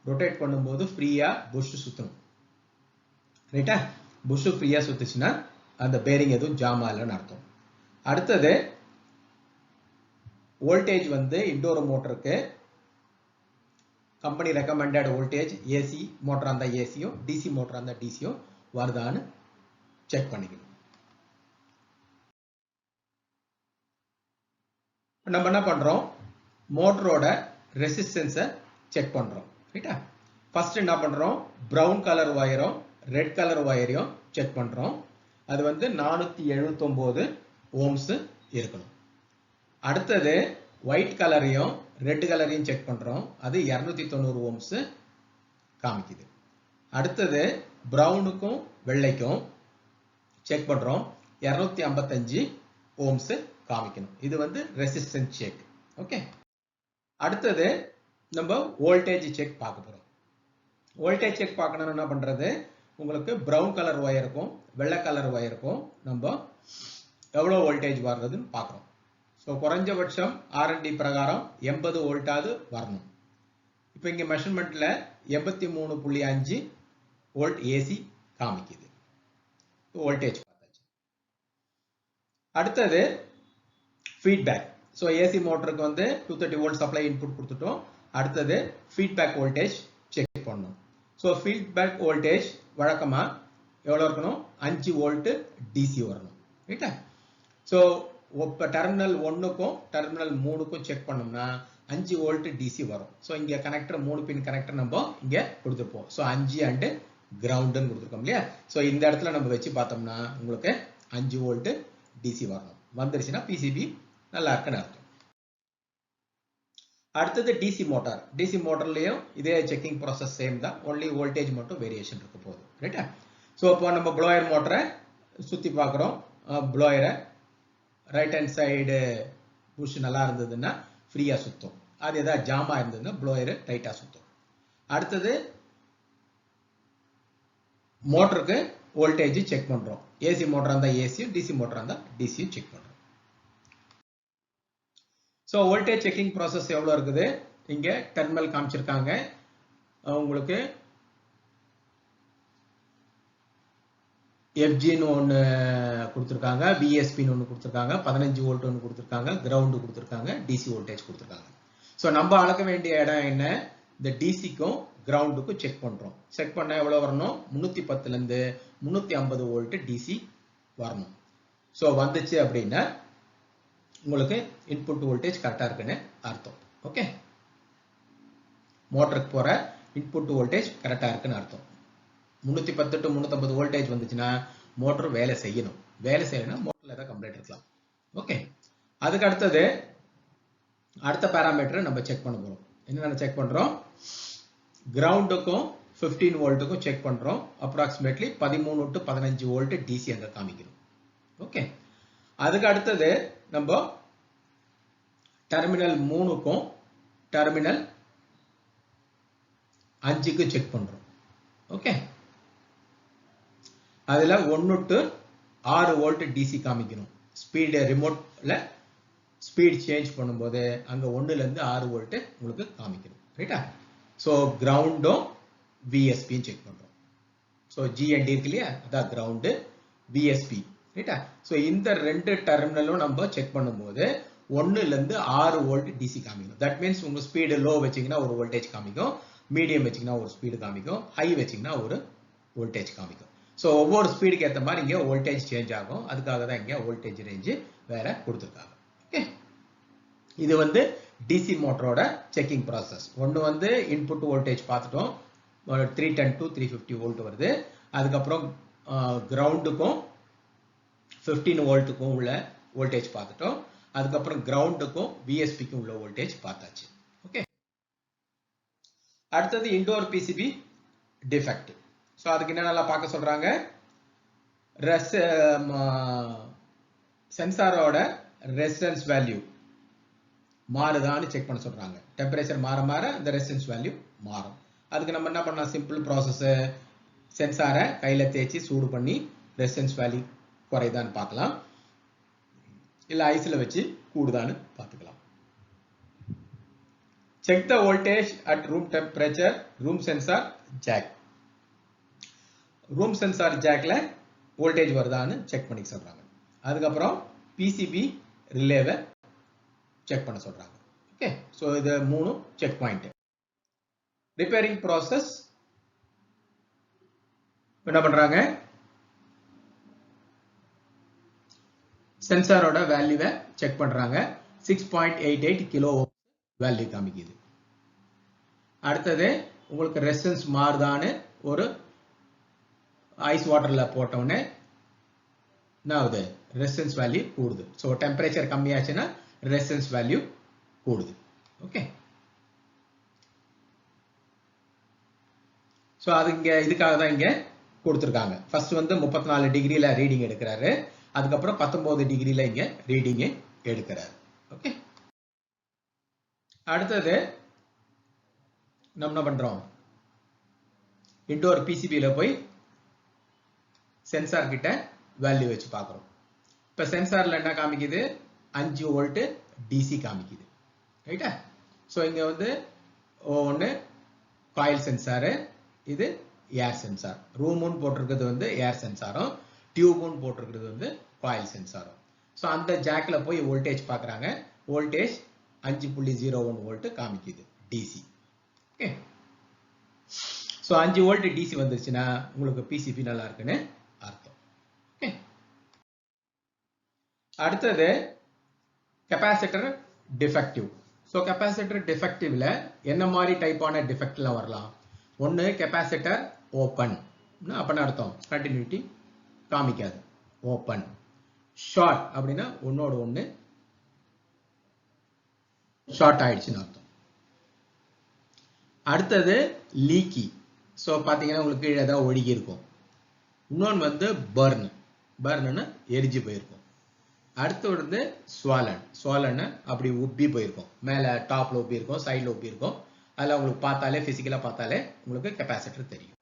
ரொட்டேட் பண்ணும்போது ஃப்ரீயாக புஷ் சுற்றணும். ரைட்டா? புஷ் ஃப்ரீயாக சுற்றுச்சுன்னா அந்த பேரிங் எதுவும் ஜாம் ஆகலைன்னு அர்த்தம். அடுத்தது வோல்டேஜ் வந்து இன்டோர் மோட்டருக்கு கம்பெனி ரெக்கமெண்டட் வோல்டேஜ் ஏசி மோட்டராக இருந்தால் ஏசியும் டிசி மோட்டராக இருந்தால் டிசியும் வருதான்னு செக் பண்ணிக்கணும். நம்ம என்ன பண்றோம்? மோட்டரோட ரெசிஸ்டன்ஸை செக் பண்றோம். ரைட்டா? ஃபர்ஸ்ட் என்ன பண்றோம்? பிரவுன் கலர் வயரும் ரெட் கலர் வயரையும் செக் பண்றோம். அது வந்து 479 ஓம்ஸ் இருக்கணும். அடுத்தது ஒயிட் கலரையும் ரெட் கலரையும் செக் பண்றோம். அது 290 ஓம்ஸ் காமிக்குது. அடுத்தது பிரவுனுக்கும் வெள்ளைக்கும் செக் பண்றோம். 255 ஓம்ஸ் காமிக்கணும். இது வந்து ரெசிஸ்டன்ஸ் செக். ஓகே, அடுத்தது நம்ம வோல்டேஜ் செக் பார்க்க போறோம். வோல்டேஜ் செக் பார்க்கணும்னா என்ன பண்றது? உங்களுக்கு பிரவுன் கலர் ஒயருக்கும் வெள்ளை கலர் ஒயருக்கும் நம்ம எவ்வளவு வோல்டேஜ் வர்றதுன்னு பார்க்குறோம். ஸோ குறைஞ்சபட்சம் ஆர்என்டி பிரகாரம் 80 வோல்ட்டாவது வரணும். இப்போ இங்கே மெஷர்மெண்ட்ல 83.5 வோல்ட் ஏசி காமிக்குது. வோல்டேஜ் பார்த்தாச்சு. அடுத்தது ஃபீட்பேக். ஸோ ஏசி மோட்டருக்கு வந்து 230 வோல்ட் சப்ளை இன்புட் கொடுத்துட்டோம். அடுத்தது ஃபீட்பேக் வோல்டேஜ் செக் பண்ணணும். ஸோ ஃபீட்பேக் வோல்டேஜ் வழக்கமாக எவ்வளோ இருக்கணும்? 5 வோல்ட் டிசி வரணும். ரைட்டா? ஸோ இப்போ டெர்மினல் 1க்கும் டெர்மினல் 3க்கும் செக் பண்ணோம்னா 5 வோல்ட் டிசி வரும். ஸோ இங்கே கனெக்டர் 3 பின் கனெக்டர் நம்ம இங்கே கொடுத்துருப்போம். ஸோ 5 அண்டு கிரவுண்டுன்னு கொடுத்துருக்கோம் இல்லையா? ஸோ இந்த இடத்துல நம்ம வச்சு பார்த்தோம்னா உங்களுக்கு 5 வோல்ட் டிசி வரணும். வந்துருச்சுன்னா பிசிபி நல்லா இருக்குன்னு அர்த்தம். அடுத்தது டிசி மோட்டார். டிசி மோட்டர்லயும் இதே செக்கிங் ப்ராசஸ் சேம் தான், ஒன்லி வோல்டேஜ் மட்டும் வேரியேஷன் இருக்க போகுது. ரைட்டா? ஸோ இப்போ நம்ம ப்ளோயர் மோட்டரை சுற்றி பார்க்குறோம். ப்ளோயரை ரைட் ஹேண்ட் சைடு புஷ் நல்லா இருந்ததுன்னா ஃப்ரீயாக சுற்றும். அது எதாவது ஜாமா இருந்ததுன்னா ப்ளோயரு டைட்டாக சுற்றும். அடுத்தது மோட்டருக்கு வோல்டேஜ் செக் பண்ணுறோம். ஏசி மோட்டராக இருந்தால் ஏசியும் டிசி மோட்டராக இருந்தால் டிசியும் செக் பண்ணுறோம். ஸோ வோல்டேஜ் செக்கிங் ப்ராசஸ் எவ்வளோ இருக்குது? இங்கே டெர்மினல் காமிச்சிருக்காங்க. உங்களுக்கு எஃப்ஜின்னு ஒன்று கொடுத்துருக்காங்க, பிஎஸ்பின்னு ஒன்று கொடுத்துருக்காங்க, 15 வோல்ட் ஒன்று கொடுத்துருக்காங்க, கிரவுண்டு கொடுத்துருக்காங்க, டிசி வோல்டேஜ் கொடுத்துருக்காங்க. ஸோ நம்ம அளக்க வேண்டிய இடம் என்ன? இந்த டிசிக்கும் கிரவுண்டுக்கும் செக் பண்ணுறோம். செக் பண்ண எவ்வளோ வரணும்? 310லேருந்து 350 வோல்ட் டிசி வரணும். ஸோ வந்துச்சு அப்படின்னா உங்களுக்கு இன்புட் வோல்டேஜ் கரெக்டாக இருக்குன்னு அர்த்தம். ஓகே, மோட்டருக்கு போகிற இன்புட் வோல்டேஜ் கரெக்டாக இருக்குன்னு அர்த்தம். 310 to 350 வோல்டேஜ் வந்துச்சுன்னா மோட்டர் வேலை செய்யணும். வேலை செய்யணும்னா மோட்டரில் ஏதாவது கம்ப்ளைண்ட் இருக்கலாம். ஓகே, அதுக்கு அடுத்தது அடுத்த பேராமீட்டரை நம்ம செக் பண்ண போகிறோம். என்னென்ன செக் பண்ணுறோம்? கிரவுண்டுக்கும் 15 வோல்ட்டுக்கும் செக் பண்ணுறோம். அப்ராக்சிமேட்லி 13 to 15 வோல்ட் டிசி அங்கே காமிக்கணும். ஓகே, அதுக்கு அடுத்தது நம்ம டெர்மினல் 3க்கும் டெர்மினல் 5க்கு செக் பண்றோம். ஓகே, அதுல 1 to 6 வோல்ட் டிசி காமிக்கணும். ஸ்பீடு ரிமோட்ல ஸ்பீட் சேஞ்ச் பண்ணும்போது அங்க 1லேருந்து 6 வோல்ட் உங்களுக்கு காமிக்கணும். ரைட்டா? ஸோ கிரவுண்டும் விஎஸ்பியும் செக் பண்றோம். ஸோ ஜிஎன்டி இருக்கு இல்லையா, அதான் கிரவுண்டு, விஎஸ்பி. ரைட்டா? ஸோ இந்த 2 டெர்மினலும் நம்ம செக் பண்ணும்போது 1லேருந்து 6 வோல்ட் டிசி காமிக்கணும். தட் மீன்ஸ் உங்க ஸ்பீடு லோ வச்சிங்கன்னா ஒரு வோல்டேஜ் காமிக்கும், மீடியம் வச்சிங்கன்னா ஒரு ஸ்பீடு காமிக்கும், ஹை வச்சிங்கன்னா ஒரு வோல்டேஜ் காமிக்கும். ஸோ ஒவ்வொரு ஸ்பீடுக்கு ஏற்ற மாதிரி இங்கே வோல்டேஜ் சேஞ்ச் ஆகும். அதுக்காக தான் இங்கே வோல்டேஜ் ரேஞ்சு வேற கொடுத்துருக்காங்க. ஓகே, இது வந்து டிசி மோட்டரோட செக்கிங் ப்ராசஸ். ஒன்று வந்து இன்புட் வோல்டேஜ் பார்த்துட்டோம், 310 to 350 வோல்ட் வருது. அதுக்கப்புறம் கிரவுண்டுக்கும் 15 வோல்ட்டுக்கும் உள்ள வோல்டேஜ் பார்த்துட்டோம். அதுக்கப்புறம் கிரவுண்டுக்கும் விஎஸ்பிக்கும் உள்ள வோல்டேஜ் பார்த்தாச்சு. ஓகே, அடுத்தது இன்டோர் பிசிபி டிஃபெக்ட். ஸோ அதுக்கு என்னென்னலாம் பார்க்க சொல்றாங்க, சென்சாரோட ரெசிஸ்டன்ஸ் வேல்யூ மாறுதான்னு செக் பண்ண சொல்றாங்க. டெம்பரேச்சர் மாற மாற இந்த ரெசிஸ்டன்ஸ் வேல்யூ மாறும். அதுக்கு நம்ம என்ன பண்ணலாம், சிம்பிள் ப்ராசஸ், சென்சாரை கையில தேய்ச்சி சூடு பண்ணி ரெசிஸ்டன்ஸ் வேல்யூ குறைதான்னு பார்க்கலாம், இல்ல ஐஸ்ல வச்சு கூடுதான்னு பார்த்துக்கலாம். Check the voltage at room temperature, room sensor jack. Room sensor ஜாக்ல வோல்டேஜ் வருதான்னு செக் பண்ணி சொல்றாங்க. அதுக்கப்புறம் பிசிபி ரிலேவை செக் பண்ண சொல்றாங்க. ஓகே, சோ இது 3 செக் பாயிண்ட். ரிப்பேரிங் ப்ராசஸ் என்ன பண்றாங்க, சென்சாரோட வேல்யூவை செக் பண்றாங்க. 6.88 கிலோ வேல்யூ காமிக்குது. அடுத்தது உங்களுக்கு ரெசிஸ்டன்ஸ் மாறுதான்னு ஒரு ஐஸ் வாட்டர்ல போட்டோன்னே என்ன ஆகுது, ரெசிஸ்டன்ஸ் வேல்யூ கூடுது. ஸோ டெம்பரேச்சர் கம்மியாச்சுன்னா ரெசிஸ்டன்ஸ் வேல்யூ கூடுது. ஓகே, ஸோ அது இங்க இதுக்காக தான் இங்க கொடுத்துருக்காங்க. ஃபர்ஸ்ட் வந்து 34 டிகிரில ரீடிங் எடுக்கிறாரு, அதுக்கப்புறம் 19 டிகிரில இங்க ரீடிங் எடுக்கிறாரு. ஓகே, அடுத்தது நம்ம என்ன பண்றோம், இன்டோர் பிசிபியில போய் சென்சார் கிட்ட வேல்யூ வச்சு பார்க்குறோம். இப்போ சென்சார்ல என்ன காமிக்குது, 5 வோல்ட் டிசி காமிக்குது. ரைட்டா? ஸோ இங்க வந்து ஒன்று காயில் சென்சாரு, இது ஏர் சென்சார். ரூமுன்னு போட்டிருக்கிறது வந்து ஏர் சென்சாரும், டியூப்னு போட்டிருக்கிறது வந்து காயில் சென்சாரும். ஸோ அந்த ஜாக்ல போய் வோல்டேஜ் பார்க்குறாங்க. வோல்டேஜ் 5.01 வோல்ட் காமிக்குது DC. Okay, so 5 volt DC வந்துருச்சுன்னா உங்களுக்கு பிசிபி நல்லா இருக்குன்னு அர்த்தம். ஓகே, அடுத்தது கெப்பாசிட்டர் டிஃபெக்டிவ். ஸோ கெப்பாசிட்டர் டிஃபெக்டிவ்ல என்ன மாதிரி டைப்பான டிஃபெக்ட்லாம் வரலாம். ஒன்று கெப்பாசிட்டர் ஓப்பன், அப்படின்னு அர்த்தம் கண்டினியூட்டி காமிக்காது, ஓப்பன். ஷார்ட் அப்படின்னா ஒன்னோட ஒன்று ஷார்ட் ஆயிடுச்சுன்னு அர்த்தம். அடுத்தது லீக்கி. ஸோ பார்த்தீங்கன்னா உங்களுக்கு கீழே ஏதாவது ஒழுகி இருக்கும். இன்னொன்று வந்து பர்ன், பர்ன்னு எரிஞ்சு போயிருக்கும். அடுத்து வந்து ஸ்வாலன், ஸ்வாலன் அப்படி உப்பி போயிருக்கும், மேலே டாப்ல உப்பி இருக்கும், சைடில் உப்பி இருக்கும். அதில் உங்களுக்கு பார்த்தாலே பிசிக்கலாக பார்த்தாலே உங்களுக்கு கெப்பாசிட்டர் தெரியும்.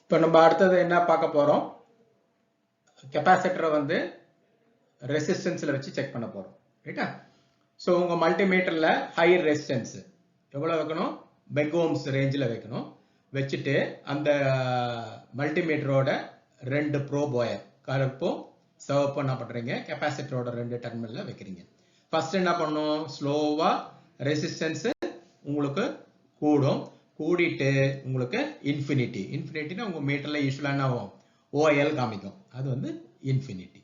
இப்போ நம்ம அடுத்தது என்ன பார்க்க போறோம், கெப்பாசிட்டரை வந்து ரெசிஸ்டன்ஸ்ல வச்சு செக் பண்ண போறோம். ரைட்டா? ஸோ உங்க மல்டிமீட்டர்ல ஹை ரெசிஸ்டன்ஸ் எவ்வளோ வைக்கணும், மெகோம்ஸ் ரேஞ்சில் வைக்கணும். வச்சுட்டு அந்த மல்டிமீட்டரோட 2 ப்ரோப் ஒயர், கருப்பும் சிவப்பும் என்ன பண்றீங்க, கெப்பாசிட்டரோட 2 டெர்மினல்ல வைக்கிறீங்க. ஃபர்ஸ்ட் என்ன பண்ணும், ஸ்லோவா ரெசிஸ்டன்ஸ் உங்களுக்கு கூடும். கூடிட்டு உங்களுக்கு இன்ஃபினிட்டி, இன்ஃபினிட்டினா உங்க மீட்டர்ல யூஸ்வலா என்ன ஆகும், ஓஎல் காமிக்கும், அது வந்து இன்ஃபினிட்டி.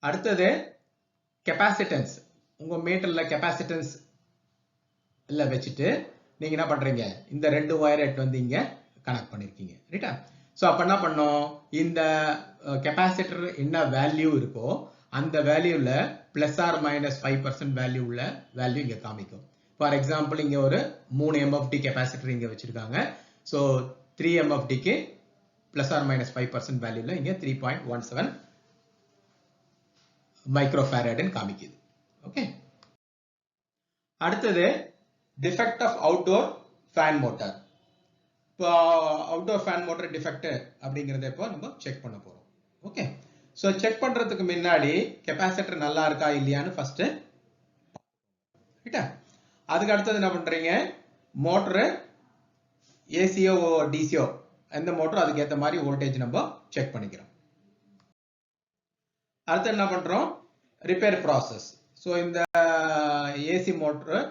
அடுத்தது கெப்பாசிட்டன்ஸ், உங்க மீட்டர்ல கெப்பாசிட்டன்ஸ் இல்ல வச்சுட்டு நீங்க என்ன பண்றீங்க, இந்த 2 ஒயர் எடுத்து வந்து இங்க கனெக்ட் பண்ணிருக்கீங்க. ரைட்டா? ஸோ அப்ப என்ன பண்ணோம், இந்த கெப்பாசிட்டர் என்ன வேல்யூ இருக்கோ அந்த வேல்யூல பிளஸ் ஆர் மைனஸ் 5% வேல்யூ உள்ள வேல்யூ இங்க காமிக்கும். ஃபார் எக்ஸாம்பிள் இங்க ஒரு 3 MFD கெப்பாசிட்டர் இங்க வச்சிருக்காங்க. ஸோ 3 MFDக்கு பிளஸ் ஆர் மைனஸ் 5% வேல்யூல இங்க 3.17 மைக்ரோஃபாரட்னு காமிக்குது. ஓகே, அடுத்தது defect of outdoor fan motor. இப்போ அவுட்டோர் ஃபேன் மோட்டார் டிஃபெக்ட் அப்படிங்கறத இப்போ நம்ம செக் பண்ண போறோம். ஓகே, ஸோ செக் பண்றதுக்கு முன்னாடி கெப்பாசிட்டர் நல்லா இருக்கா இல்லையான்னு ஃபர்ஸ்ட், ரைட்டா? அதுக்கு அடுத்தது என்ன பண்றீங்க, மோட்டரு ஏசியோ டிசியோ எந்த மோட்டரும் அதுக்கு ஏற்ற மாதிரி வோல்டேஜ் நம்ம செக் பண்ணிக்கிறோம். அடுத்து என்ன பண்றோம், ரிப்பேர் ப்ராசஸ். ஸோ இந்த AC motor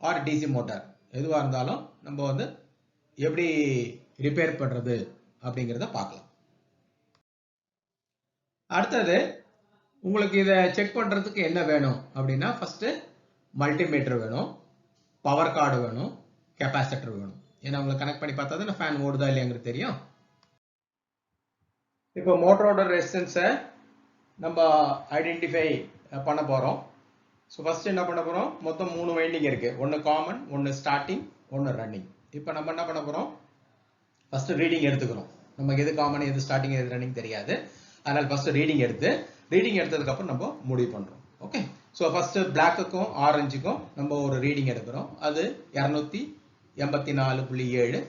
or DC motor எதுவாக இருந்தாலும் நம்ம வந்து எப்படி ரிப்பேர் பண்றது அப்படிங்கிறத பார்க்கலாம். அடுத்தது உங்களுக்கு இதை செக் பண்றதுக்கு என்ன வேணும் அப்படின்னா, ஃபர்ஸ்ட் மல்டிமீட்டர் வேணும், பவர் கார்டு வேணும், கெப்பாசிட்டர் வேணும். ஏன்னா உங்களுக்கு கனெக்ட் பண்ணி பார்த்தா தான் ஃபேன் ஓடுதா இல்லையாங்கிறது தெரியும். இப்போ மோட்டரோட ரெசிஸ்டன்ஸை நம்ம ஐடென்டிஃபை பண்ண போகிறோம். ஸோ ஃபர்ஸ்ட் என்ன பண்ண போகிறோம், மொத்தம் 3 வைண்டிங் இருக்கு. ஒன்று காமன், ஒன்று ஸ்டார்டிங், ஒன்று ரன்னிங். இப்போ நம்ம என்ன பண்ண போகிறோம், ஃபர்ஸ்ட் ரீடிங் எடுத்துக்கிறோம். நமக்கு எது காமன், எது ஸ்டார்டிங், எது ரன்னிங் தெரியாது. அதனால் ஃபர்ஸ்ட் ரீடிங் எடுத்ததுக்கப்புறம் நம்ம முடிவு பண்ணுறோம். ஓகே. ஸோ ஃபர்ஸ்ட் பிளாக்குக்கும் ஆரஞ்சுக்கும் நம்ம ஒரு ரீடிங் எடுக்கிறோம். அது 284.7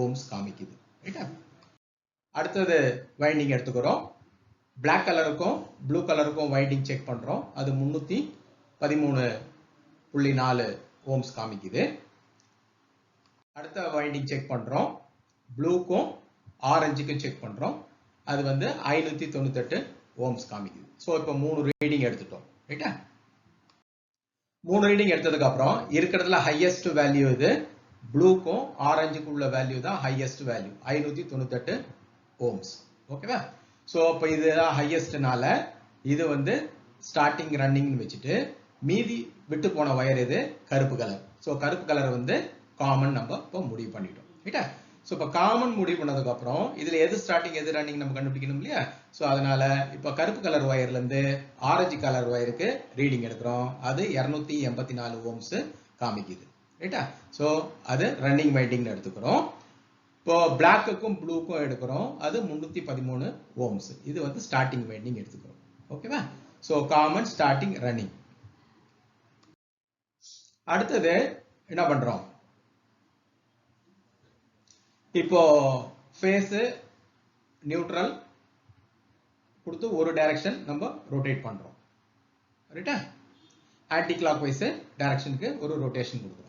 ஓம்ஸ் காமிக்குது. ரைட்டா. அடுத்தது வைண்டிங் எடுத்துக்கிறோம். பிளாக் கலருக்கும் ப்ளூ கலருக்கும் வைண்டிங் செக் பண்றோம். அது 313.4 ஓம்ஸ் காமிக்குது. அடுத்த வைண்டிங் செக் பண்றோம். ப்ளூக்கும் ஆரஞ்சுக்கும் செக் பண்றோம். அது வந்து 598 ஓம்ஸ் காமிக்குது. ஸோ இப்போ 3 ரீடிங் எடுத்துட்டோம். ரைட்டா. 3 ரீடிங் எடுத்ததுக்கு அப்புறம் இருக்கிறதுல ஹையஸ்ட் வேல்யூ இது. ப்ளூக்கும் ஆரஞ்சுக்கும் உள்ள வேல்யூ தான் ஹையஸ்ட் வேல்யூ, 598 ஓம்ஸ். ஓகேவா. ஸோ இப்போ இது ஹையஸ்ட்னால இது வந்து ஸ்டார்டிங் ரன்னிங்னு வச்சுட்டு, மீதி விட்டு போன வயர் இது கருப்பு கலர். ஸோ கருப்பு கலர் வந்து காமன் நம்ம இப்போ முடிவு பண்ணிட்டோம். ரைட்டா. ஸோ இப்போ காமன் முடிவு பண்ணதுக்கு அப்புறம் இதுல எது ஸ்டார்டிங் எது ரன்னிங் நம்ம கண்டுபிடிக்கணும் இல்லையா. ஸோ அதனால இப்போ கருப்பு கலர் வயர்ல இருந்து ஆரஞ்சு கலர் வயருக்கு ரீடிங் எடுக்கிறோம். அது 284 ஓம்ஸ் காமிக்குது. ரைட்டா. ஸோ அது ரன்னிங் வைண்டிங் எடுத்துக்கிறோம். இப்போ பிளாக்குக்கும் ப்ளூக்கும் எடுக்கிறோம். அது 313 ஓம்ஸ். இது வந்து ஸ்டார்டிங் வைண்டிங் எடுத்துக்கிறோம். ஓகேவா. So common, starting, running. அடுத்தது என்ன பண்றோம், இப்போ ஃபேஸ் நியூட்ரல் கொடுத்து ஒரு டைரக்ஷன் நம்ம ரொட்டேட் பண்றோம். ரைட்டா. ஆன்டி கிளாக் வைஸ் டைரக்ஷனுக்கு ஒரு ரொட்டேஷன் கொடுக்குறோம்.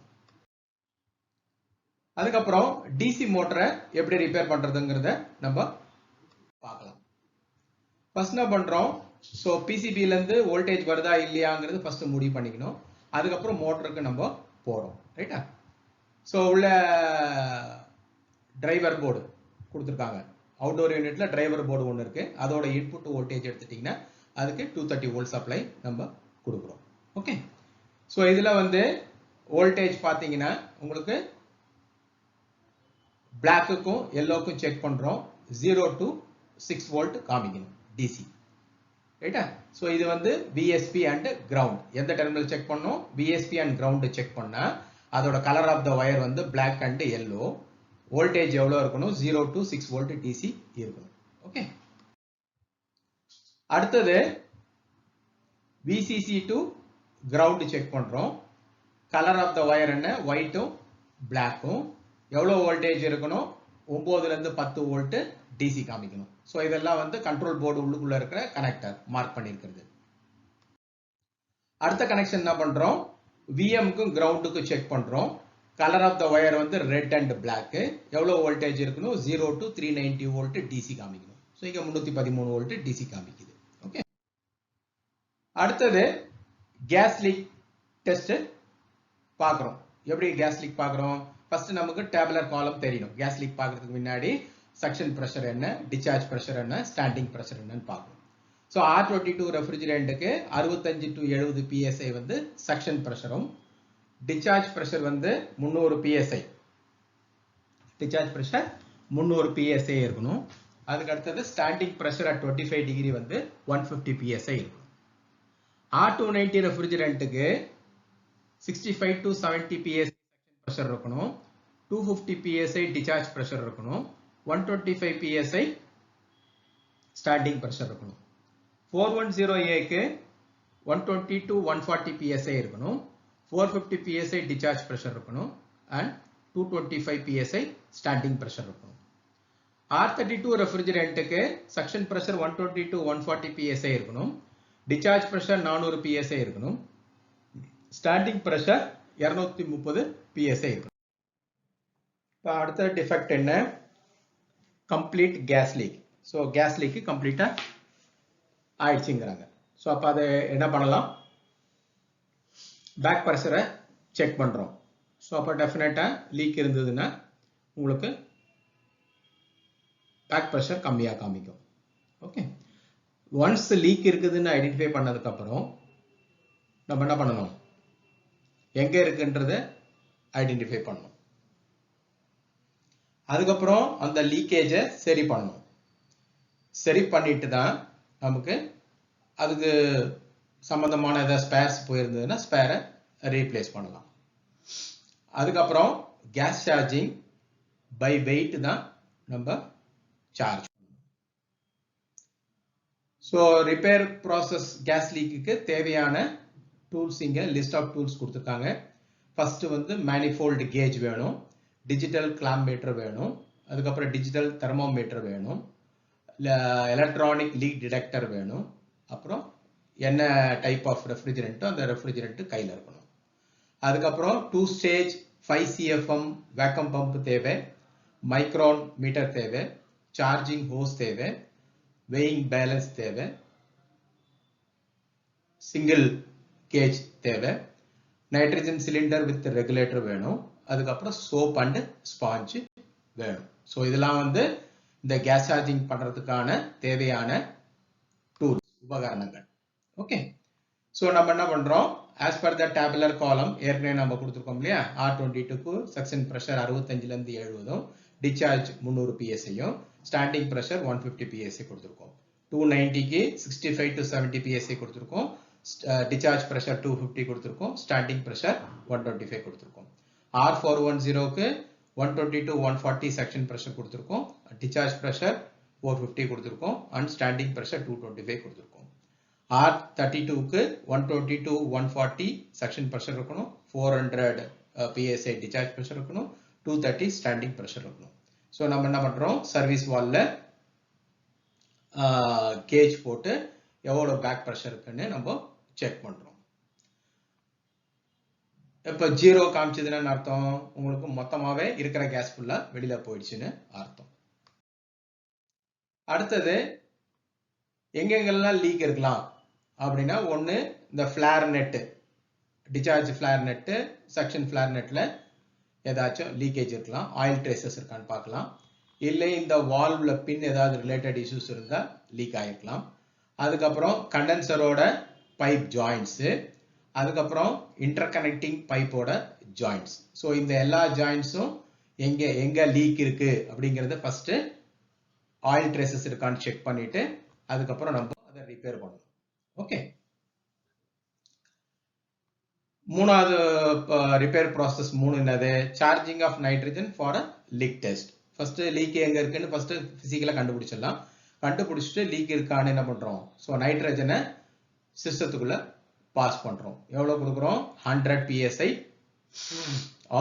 அதுக்கப்புறம் டிசி மோட்டரை எப்படி ரிப்பேர் பண்றதுங்கிறத நம்ம பார்க்கலாம். ஃபர்ஸ்ட் என்ன பண்றோம், ஸோ பிசிபில இருந்து வோல்டேஜ் வருதா இல்லையாங்கிறது ஃபர்ஸ்ட் முடிவு பண்ணிக்கணும். அதுக்கப்புறம் மோட்டருக்கு நம்ம போறோம். ரைட்டா. ஸோ உள்ள டிரைவர் போர்டு கொடுத்துருக்காங்க. அவுட்டோர் யூனிட்ல டிரைவர் போர்டு ஒன்று இருக்கு. அதோட இன்புட் வோல்டேஜ் எடுத்துட்டீங்கன்னா அதுக்கு 230 வோல்ட் சப்ளை நம்ம கொடுக்குறோம். ஓகே. ஸோ இதுல வந்து வோல்டேஜ் பார்த்தீங்கன்னா உங்களுக்கு பிளாக்குக்கும் எல்லோக்கும் செக் பண்றோம். 0 to 6 வோல்ட் காமிக்கணும் டிசி. ரைட்டா. ஸோ இது வந்து விஎஸ்பி அண்ட் கிரவுண்ட். எந்த டெர்மினல் செக் பண்ணோம், விஎஸ்பி அண்ட் கிரவுண்ட் செக் பண்ணா அதோட கலர் ஆஃப் த வயர் வந்து பிளாக் அண்ட் எல்லோ. வோல்டேஜ் எவ்வளவு இருக்கணும், 0 to 6 வோல்ட் டிசி இருக்கணும். ஓகே. அடுத்தது விசிசி டு கிரவுண்ட் செக் பண்றோம். கலர் ஆஃப் த வயர் என்ன, ஒயிட்டும் பிளாக்கும். எவ்வளவு வோல்டேஜ் இருக்கணும், 9ல இருந்து 10 வோல்ட் டிசி காமிக்கணும். ஸோ இதெல்லாம் வந்து கண்ட்ரோல் போர்டு உள்ளுக்குள்ள இருக்கிற கனெக்டர் மார்க் பண்ணிருக்கிறது. அடுத்த கனெக்ஷன் என்ன பண்றோம், விஎம்க்கும் கிரவுண்டுக்கும் செக் பண்றோம். கலர் ஆஃப் த ஒயர் வந்து ரெட் அண்ட் பிளாக். எவ்வளவு வோல்டேஜ் இருக்கணும், 0 to 390 வோல்ட் டிசி காமிக்கணும். ஸோ இங்க 313 வோல்ட் டிசி காமிக்குது. ஓகே. அடுத்தது கேஸ் லீக் டெஸ்ட் பார்க்குறோம். எப்படி கேஸ் லீக் பார்க்குறோம், ஃபர்ஸ்ட் நமக்கு டேபுலர் காலம் தெரியணும். கேஸ் லீக் பார்க்கறதுக்கு முன்னாடி சக்ஷன் பிரஷர் என்ன, டிஸ்சார்ஜ் பிரஷர் என்ன, ஸ்டாண்டிங் பிரஷர் என்னன்னு பார்க்கணும். ஸோ R22 ரெஃப்ரிஜரண்ட்டுக்கு 65 to 70 PSI வந்து சக்ஷன் பிரஷரும், டிஸ்சார்ஜ் பிரஷர் வந்து 300 PSI. டிஸ்சார்ஜ் பிரஷர் 300 PSI இருக்கணும். அதுக்கு அடுத்தது ஸ்டாண்டிங் பிரஷர் at 25 டிகிரி வந்து 150 PSI இருக்கணும். R290 ரெஃப்ரிஜரண்ட்டுக்கு 65 to 70 PSI suction pressure இருக்கணும். 250 PSI டிஸ்சார்ஜ் பிரஷர் இருக்கணும். 125 PSI ஸ்டாண்டிங் பிரஷர் இருக்கணும். 410Aக்கு 120 to 140 PSI இருக்கணும். 450 PSI டிஸ்சார்ஜ் பிரஷர் இருக்கணும். அண்ட் 225 PSI ஸ்டாண்டிங் பிரஷர் இருக்கணும். R32 ரெஃப்ரிஜரண்ட்டுக்கு சக்ஷன் பிரஷர் 120 to 140 PSI இருக்கணும். டிஸ்சார்ஜ் பிரஷர் 400 PSI இருக்கணும். ஸ்டாண்டிங் பிரஷர் 230 PSI இருக்கணும். இப்போ அடுத்த டிஃபெக்ட் என்ன, complete gas leak. So gas leak கம்ப்ளீட்டா ஆயிடுச்சுங்கிறாங்க. ஸோ அப்போ அதை என்ன பண்ணலாம், பேக் ப்ரெஷரை செக் பண்ணுறோம். ஸோ அப்போ டெஃபினட்டாக லீக் இருந்ததுன்னா உங்களுக்கு பேக் ப்ரெஷர் கம்மியாக காமிக்கும். ஓகே. ஒன்ஸ் லீக் இருக்குதுன்னு ஐடென்டிஃபை பண்ணதுக்கப்புறம் நம்ம என்ன பண்ணணும், எங்கே இருக்குன்றதை ஐடென்டிஃபை பண்ணணும். அதுக்கப்புறம் அந்த லீக்கேஜை சரி பண்ணணும். சரி பண்ணிட்டு தான் நமக்கு அதுக்கு சம்பந்தமான ஏதாவது ஸ்பேர்ஸ் போயிருந்ததுன்னா ஸ்பேரை ரீப்ளேஸ் பண்ணலாம். அதுக்கப்புறம் கேஸ் சார்ஜிங் பை வெயிட் தான் நம்ம charge. So repair process gas லீக்குக்கு தேவையான டூல்ஸ் இங்கே லிஸ்ட் ஆஃப் டூல்ஸ் கொடுத்துருக்காங்க. ஃபர்ஸ்ட் வந்து மேனிஃபோல்டு கேஜ் வேணும், டிஜிட்டல் கிளாம்ப் மீட்டர் வேணும், அதுக்கப்புறம் டிஜிட்டல் தெர்மோமீட்டர் வேணும், எலக்ட்ரானிக் லீக் டிடெக்டர் வேணும், அப்புறம் என்ன டைப் ஆஃப் ரெஃப்ரிஜரண்ட்டோ அந்த ரெஃப்ரிஜரண்ட் கையில் இருக்கணும். அதுக்கப்புறம் 2 ஸ்டேஜ் 5 CFM வேக்கம் பம்ப் தேவை, மைக்ரான் மீட்டர் தேவை, சார்ஜிங் ஹோஸ் தேவை, வெயிங் பேலன்ஸ் தேவை, சிங்கிள் கேஜ் தேவை, நைட்ரஜன் சிலிண்டர் வித் ரெகுலேட்டர் வேணும், அதுக்கப்புறம் சோப் அண்ட் ஸ்பாஞ்ச் வேணும். ஸோ இதெல்லாம் வந்து இந்த கேஸ் சார்ஜிங் பண்றதுக்கான தேவையான டூல்ஸ், உபகரணங்கள். ஓகே, ஸோ நம்ம என்ன பண்றோம், ஆஸ் பர் த டேபுலர் காலம் ஏற்கனவே நம்ம கொடுத்துருக்கோம் இல்லையா, R22க்கு செக்ஷன் ப்ரெஷர் 65லேருந்து 70, discharge 300 PSI, standing pressure 150 PSI கொடுத்துருக்கோம். 290க்கு 65 to 70 PSI கொடுத்துருக்கோம், டிஸ்சார்ஜ் ப்ரெஷர் 250 கொடுத்துருக்கோம், ஸ்டாண்டிங் ப்ரெஷர் 125 கொடுத்துருக்கோம். R410க்கு 120 to 140 செக்ஷன் ப்ரெஷர் கொடுத்துருக்கோம், டிஸ்சார்ஜ் ப்ரெஷர் 450 கொடுத்துருக்கோம், அண்ட் ஸ்டாண்டிங் ப்ரெஷர் 225 கொடுத்துருக்கோம். R32க்கு 120 to 140 செக்ஷன் ப்ரெஷர் இருக்கணும், 400 PSI டிஸ்சார்ஜ் ப்ரெஷர் இருக்கணும், 230 ஸ்டாண்டிங் ப்ரெஷர் இருக்கணும். ஸோ நம்ம என்ன பண்றோம், சர்வீஸ் வால்ல கேஜ் போட்டு எவ்வளோ பேக் ப்ரெஷர் இருக்குன்னு நம்ம செக் பண்றோம். இப்போ 0 காமிச்சதுன்னு அர்த்தம் உங்களுக்கு மொத்தமாவே இருக்கிற கேஸ் ஃபுல்லா வெளியில போயிடுச்சுன்னு அர்த்தம். அடுத்தது எங்கெங்கெல்லாம் லீக் இருக்கலாம் அப்படின்னா, ஒன்று இந்த flare net, discharge flare net, section flare நெட்டில் ஏதாச்சும் லீக்கேஜ் இருக்கலாம், ஆயில் ட்ரேசஸ் இருக்கான்னு பார்க்கலாம். இல்லை இந்த வால்வ்ல பின் ஏதாவது ரிலேட்டட் இஷ்யூஸ் இருந்தால் லீக் ஆகிருக்கலாம். அதுக்கப்புறம் கண்டென்சரோட பைப் ஜாயிண்ட்ஸு, அதுக்கப்புறம் இன்டர் கனெக்டிங் பைப்போட ஜாயிண்ட்ஸ். ஸோ இந்த எல்லா ஜாயிண்ட்ஸும் எங்கே லீக் இருக்கு அப்படிங்கிறத ஃபர்ஸ்ட் ஆயில் ட்ரேசஸ் இருக்கான்னு செக் பண்ணிட்டு அதுக்கப்புறம் நம்ம அதை ரிப்பேர் பண்ணணும். ஓகே, மூணாவது ரிப்பேர் ப்ராசஸ் 3 என்னது, charging of nitrogen for a leak test. First leak எங்க இருக்குன்னு ஃபர்ஸ்ட் பிசிக்கலா கண்டுபிடிச்சிடலாம். கண்டுபிடிச்சிட்டு லீக் இருக்கான்னு என்ன பண்றோம், ஸோ நைட்ரஜனை சிஸ்டத்துக்குள்ள பாஸ் பண்றோம். எவ்வளவு கொடுக்குறோம், 100 PSI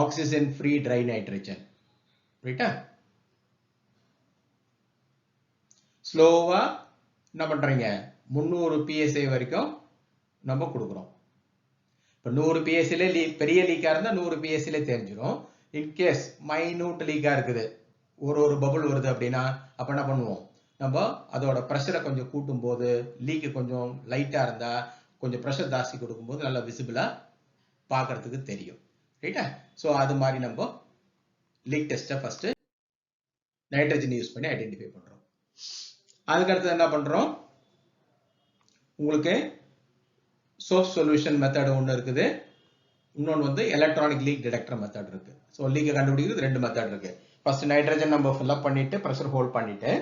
oxygen free try nitrogen. ரைட்டா, ஸ்லோவா என்ன பண்றீங்க, 300 PSI வரைக்கும் நம்ம கொடுக்குறோம். இப்போ 100 PSI பெரிய லீக்கா இருந்தா 100 PSI தெரிஞ்சிடும். இன்கேஸ் மைனூட் லீக்கா இருக்குது, ஒரு பபுள் வருது அப்படின்னா அப்ப என்ன பண்ணுவோம், நம்ம அதோட ப்ரெஷரை கொஞ்சம் கூட்டும் போது, லீக்கு கொஞ்சம் லைட்டா இருந்தா கொஞ்சம் ப்ரெஷர் ஜாஸ்தி கொடுக்கும்போது நல்லா விசிபிளா பார்க்கறதுக்கு தெரியும். ரைட்டா, ஸோ அது மாதிரி நம்ம லீக் டெஸ்ட்டை ஃபர்ஸ்ட் நைட்ரஜன் யூஸ் பண்ணி ஐடென்டிஃபை பண்றோம். அதுக்கடுத்து என்ன பண்றோம், உங்களுக்கு சோப் சொல்யூஷன் மெத்தட் ஒன்று இருக்குது, இன்னொன்று வந்து எலக்ட்ரானிக் லீக் டிடெக்டர் மெத்தட் இருக்கு. ஸோ லீக்கை கண்டுபிடிக்கிறது 2 மெத்தட் இருக்கு. ஃபர்ஸ்ட் நைட்ரஜன் நம்ம ஃபில்அப் பண்ணிட்டு ப்ரெஷர் ஹோல்ட் பண்ணிட்டு,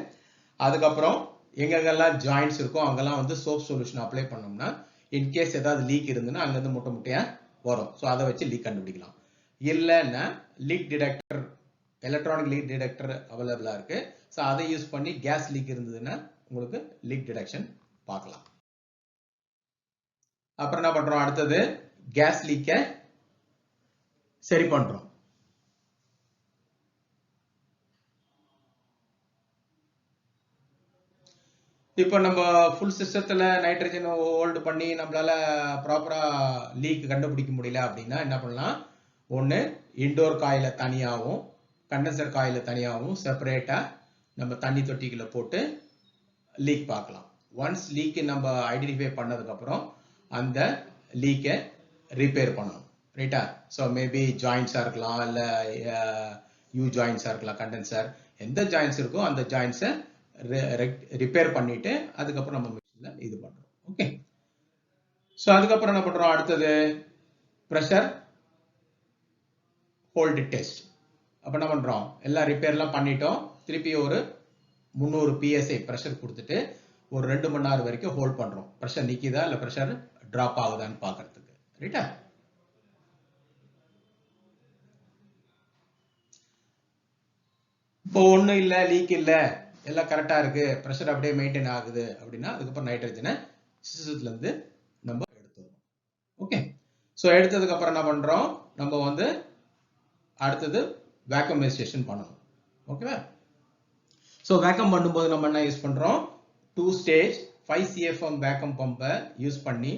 அதுக்கப்புறம் எங்கெங்கெல்லாம் ஜாயிண்ட்ஸ் இருக்கோ அங்கெல்லாம் வந்து சோப் சொல்யூஷன் அப்ளை பண்ணோம்னா இன்கேஸ் ஏதாவது லீக் இருந்துன்னா அங்கேருந்து முட்டை முட்டையா வரும். ஸோ அதை வச்சு லீக் கண்டுபிடிக்கலாம். இல்லைன்னா leak detector, electronic leak detector அவைலபிளா இருக்கு. ஸோ அதை யூஸ் பண்ணி கேஸ் லீக் இருந்ததுன்னா உங்களுக்கு லீக் டிடெக்ஷன் பார்க்கலாம். அப்புறம் என்ன பண்றோம், அடுத்தது கேஸ் லீக்கை சரி பண்றோம். இப்போ நம்ம ஃபுல் சிஸ்டத்துல நைட்ரஜன் ஹோல்டு பண்ணி நம்மளால ப்ராப்பரா லீக் கண்டுபிடிக்க முடியல அப்படின்னா என்ன பண்ணலாம், ஒன்று இன்டோர் காயில தனியாகவும் கண்டென்சர் காயில தனியாகவும் செப்பரேட்டா நம்ம தண்ணி தொட்டிகளை போட்டு லீக் பார்க்கலாம். ஒன்ஸ் லீக் நம்ம ஐடென்டிஃபை பண்ணதுக்கு அப்புறம் அந்த லீக்கை ரிப்பேர் பண்ணணும். ரைட்டா, ஸோ மேபி ஜாயின்ஸா இருக்கலாம், இல்லை யூ ஜாயின்ஸா இருக்கலாம், கண்டென்சர் எந்த ஜாயின்ஸ் இருக்கோ அந்த ஜாயின்ஸை ரிப்பேர் பண்ணிட்டு அதுக்கப்புறம் நம்ம மிஷின்ல இது பண்றோம். ஓகே, ஸோ அதுக்கப்புறம் என்ன பண்றோம், அடுத்தது ப்ரெஷர் ஹோல்டு டெஸ்ட். அப்ப என்ன பண்றோம், எல்லாம் ரிப்பேர்லாம் பண்ணிட்டோம், திருப்பி ஒரு 300 psi ப்ரெஷர் கொடுத்துட்டு ஒரு 2 மணி நேரம் வரைக்கும் ஹோல்ட் பண்றோம். ப்ரெஷர் நிக்குதா இல்ல ப்ரெஷர் டிராப் ஆகுதான்னு பார்க்கிறதுக்கு. ரைட்டா? இப்போ ஒன்றும் இல்லை, லீக் இல்லை, எல்லாம் கரெக்டாக இருக்கு, ப்ரெஷர் அப்படியே மெயின்டைன் ஆகுது அப்படின்னா அதுக்கப்புறம் நைட்ரஜனை சிஸ்டத்துலேருந்து நம்ம எடுத்துடுறோம். ஓகே, ஸோ எடுத்ததுக்கு அப்புறம் என்ன பண்ணுறோம், நம்ம வந்து அடுத்தது வேக்கமைசேஷன் பண்ணணும். ஓகேவா? ஸோ வேக்கம் பண்ணும்போது நம்ம என்ன யூஸ் பண்ணுறோம், 2 ஸ்டேஜ் 5 CFM வேக்கம் பம்பை யூஸ் பண்ணி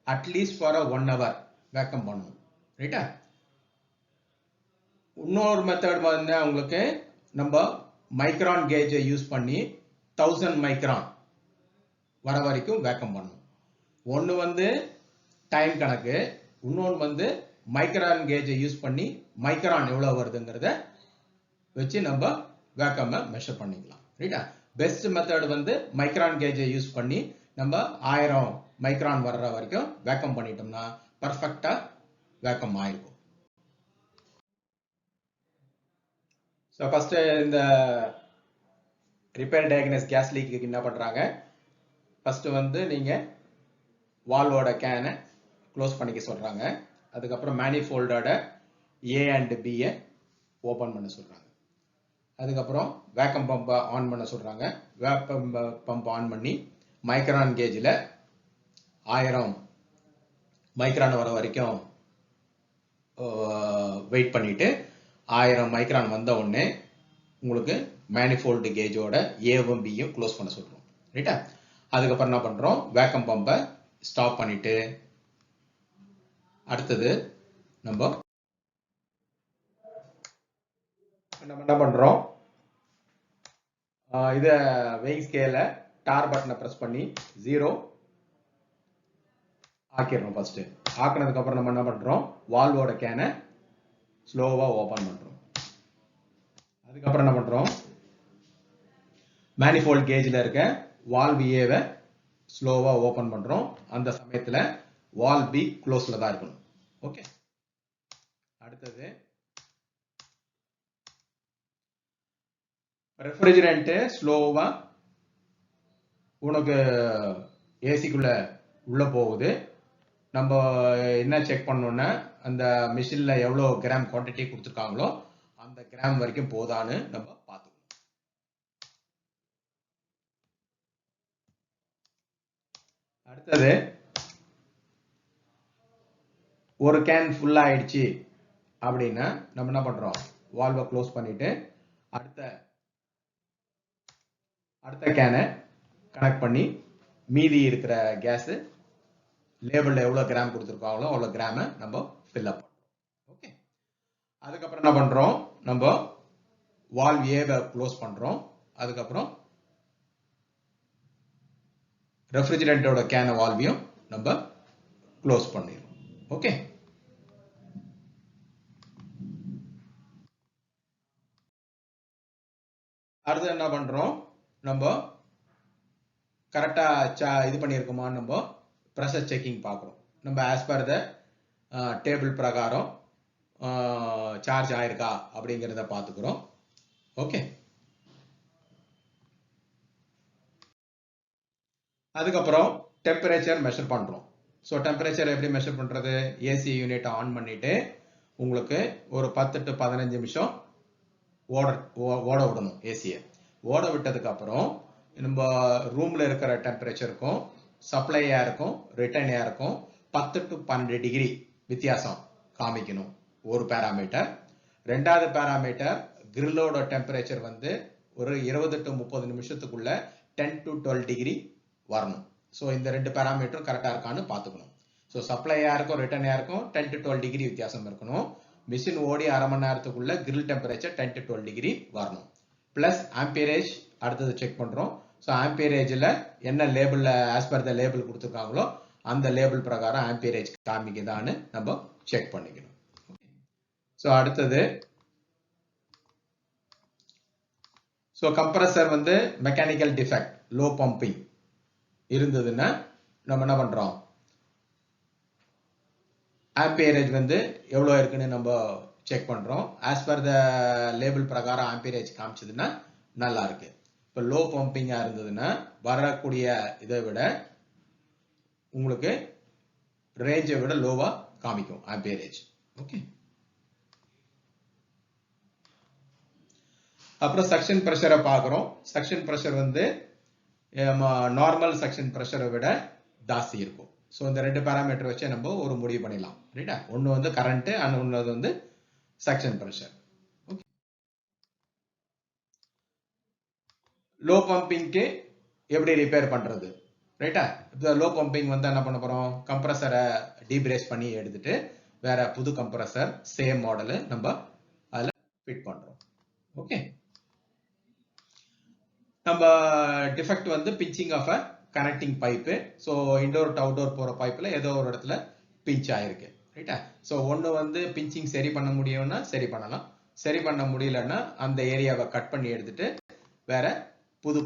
அட்லீஸ்ட் ஃபார் 1 hour வேக்கம் பண்ணணும். ரைட்டா? இன்னொரு மெத்தட் வந்து உங்களுக்கு நம்ம மைக்ரான் கேஜை யூஸ் பண்ணி 1000 மைக்ரான் வர வரைக்கும் வேக்கம் பண்ணணும். ஒன்று வந்து டைம் கணக்கு, இன்னொன்று வந்து மைக்ரான் கேஜை யூஸ் பண்ணி மைக்ரான் எவ்வளோ வருதுங்கிறத வச்சு நம்ம வேக்கமை மெஷர் பண்ணிக்கலாம். ரைட்டா? பெஸ்ட் மெத்தட் வந்து மைக்ரான் கேஜை யூஸ் பண்ணி நம்ம 1000 மைக்ரான் வர்ற வரைக்கும் வேக்கம் பண்ணிட்டோம்னா பர்ஃபெக்டா வேக்கம் ஆயிருக்கும். ஸோ ஃபர்ஸ்ட் இந்த ரிப்பேர் டயக்னஸ் கேஸ் லீக்கு என்ன பண்றாங்க, ஃபர்ஸ்ட் வந்து நீங்க வால்வோட கேனை க்ளோஸ் பண்ணிக்க சொல்றாங்க. அதுக்கப்புறம் மேனிஃபோல்டோட A அண்ட் B ஓபன் பண்ண சொல்றாங்க. அதுக்கப்புறம் வேக்கம் பம்பை ஆன் பண்ண சொல்றாங்க. வேக்கம் பம்ப் ஆன் பண்ணி மைக்ரான் கேஜில் 1000 மைக்ரான் வர வரைக்கும் வெயிட் பண்ணிட்டு 1000 மைக்ரான் வந்த உடனே உங்களுக்கு மேனிஃபோல்டு கேஜோட ஏவும் பியும் க்ளோஸ் பண்ண சொல்றோம். ரைட்டா? அதுக்கப்புறம் என்ன பண்றோம், வேக்கம் பம்பை ஸ்டாப் பண்ணிட்டு அடுத்தது நம்ம என்ன பண்றோம், இத வெயிங் ஸ்கேல டார் பட்டனை பிரஸ் பண்ணி 0 ஆக்கிடுறோம். ஃபர்ஸ்ட் ஆக்கினதுக்கு அப்புறம் நம்ம என்ன பண்றோம், வால்வோட கேனை ஸ்லோவா ஓபன் பண்றோம். அதுக்கப்புறம் என்ன பண்றோம், மேனிஃபோல்ட் கேஜ்ல இருக்க வால்வ் ஏவை ஸ்லோவா ஓபன் பண்றோம். அந்த சமயத்துல வால்வ் பி க்ளோஸ்ல தான் இருக்கணும். ஓகே, அடுத்தது ரெஃப்ரிஜரண்ட் ஸ்லோவா உனக்கு ஏசிக்குள்ள உள்ள போகுது. நம்ம என்ன செக் பண்ணோம்னா அந்த மிஷின்ல எவ்வளவு கிராம் குவான்டிட்டி கொடுத்துருக்காங்களோ அந்த கிராம் வரைக்கும் போதான்னு நம்ம பார்த்துக்கணும். அடுத்தது ஒரு கேன் ஃபுல்லா ஆயிடுச்சு அப்படின்னா நம்ம என்ன பண்றோம், வால்வை க்ளோஸ் பண்ணிட்டு அடுத்த கேனை கனெக்ட் பண்ணி மீதி இருக்கிற கேஸ் லேபிள்ல எவ்வளவு கிராம் கொடுத்துருக்காங்களோ அவ்வளவு கிராம நம்ம ஃபில் அப் பண்றோம். ஓகே, அதுக்கப்புறம் என்ன பண்றோம், நம்ம வால்வ் ஏவை க்ளோஸ் பண்றோம். அதுக்கப்புறம் ரெஃப்ரிஜரண்டோட கேன வால்வையும் நம்ம க்ளோஸ் பண்ணிடுறோம். ஓகே, அடுத்து என்ன பண்றோம், நம்ம கரெக்டா இது பண்ணியிருக்கோமான்னு நம்ம ப்ரெஷர் செக்கிங் பார்க்குறோம். நம்ம ஆஸ் பர் த டேபிள் பிரகாரம் சார்ஜ் ஆயிருக்கா அப்படிங்கிறத பார்த்துக்கிறோம். ஓகே, அதுக்கப்புறம் டெம்பரேச்சர் மெஷர் பண்றோம். ஸோ டெம்பரேச்சர் எப்படி மெஷர் பண்றது, ஏசி யூனிட் ஆன் பண்ணிட்டு உங்களுக்கு ஒரு 10 to 15 நிமிஷம் ஓட விடணும். ஏசியை ஓட விட்டதுக்கு அப்புறம் நம்ம ரூம்ல இருக்கிற டெம்பரேச்சருக்கும் சப்ளை ஏருக்கும் ரிட்டர்ன் ஏருக்கும் 10 to 12 டிகிரி வித்தியாசம் காமிக்கணும் ஒரு பேராமீட்டர். ரெண்டாவது பேராமீட்டர் கிரில்லோட டெம்பரேச்சர் வந்து ஒரு 20 to 30 நிமிஷத்துக்குள்ள 10 to 12 டிகிரி வரணும். ஸோ இந்த ரெண்டு பேராமீட்டரும் கரெக்டா இருக்கான்னு பார்த்துக்கணும். ஸோ சப்ளை ஏருக்கும் ரிட்டர்ன் ஏருக்கும் 10 to 12 டிகிரி வித்தியாசம் இருக்கணும். மிஷின் ஓடி அரை மணி நேரத்துக்குள்ள கிரில் டெம்பரேச்சர் 10 to 12 டிகிரி வரணும். பிளஸ் ஆம்பியரேஜ் அடுத்தது செக் பண்றோம். ஸோ ஆம்பியரேஜில் என்ன லேபிள்ல ஆஸ் பர் த லேபிள் கொடுத்துருக்காங்களோ அந்த லேபிள் பிரகாரம் ஆம்பியரேஜ் காமிக்குதான்னு நம்ம செக் பண்ணிக்கணும். ஸோ அடுத்தது ஸோ கம்ப்ரஸர் வந்து மெக்கானிக்கல் டிஃபெக்ட் லோ பம்பிங் இருந்ததுன்னா நம்ம என்ன பண்றோம், ஆம்பியரேஜ் வந்து எவ்வளோ இருக்குன்னு நம்ம செக் பண்றோம். ஆஸ் பர் த லேபிள் பிரகாரம் ஆம்பியரேஜ் காமிச்சதுன்னா நல்லா இருக்கு. இப்போ லோ பம்பிங்கா இருந்ததுன்னா வரக்கூடிய இதை விட உங்களுக்கு ரேஞ்சை விட லோவா காமிக்கும் ஆம்பியரேஜ். ஓகே. அப்புறம் சக்ஷன் பிரஷரை பார்க்குறோம். சக்ஷன் பிரஷர் வந்து நார்மல் சக்ஷன் பிரஷரை விட ஜாஸ்தி இருக்கும். ஸோ இந்த ரெண்டு பேராமீட்டர் வச்சு நம்ம ஒரு முடிவு பண்ணிடலாம். ரைட்டா? ஒன்று வந்து கரண்ட், ஒன்று வந்து சக்ஷன் பிரஷர். ஓகே. லோ பம்பிங்க்கு எப்படி ரிப்பேர் பண்றது? ரைட்டா? இப்போ லோ பம்பிங் வந்து என்ன பண்ண போறோம்? கம்ப்ரஸரை டீப்ரேஸ் பண்ணி எடுத்துட்டு வேற புது கம்ப்ரஸர் சேம் மாடலு நம்ம அதில் ஃபிட் பண்றோம். ஓகே. நம்ம டிஃபெக்ட் வந்து pinching of a connecting pipe. So indoor to outdoor போகிற பைப்பில் ஏதோ ஒரு இடத்துல பிஞ்ச் ஆயிருக்கு. ரைட்டா? ஸோ ஒன்று வந்து பிஞ்சிங் சரி பண்ண முடியும்னா சரி பண்ணலாம். சரி பண்ண முடியலன்னா அந்த ஏரியாவை கட் பண்ணி எடுத்துட்டு வேற புது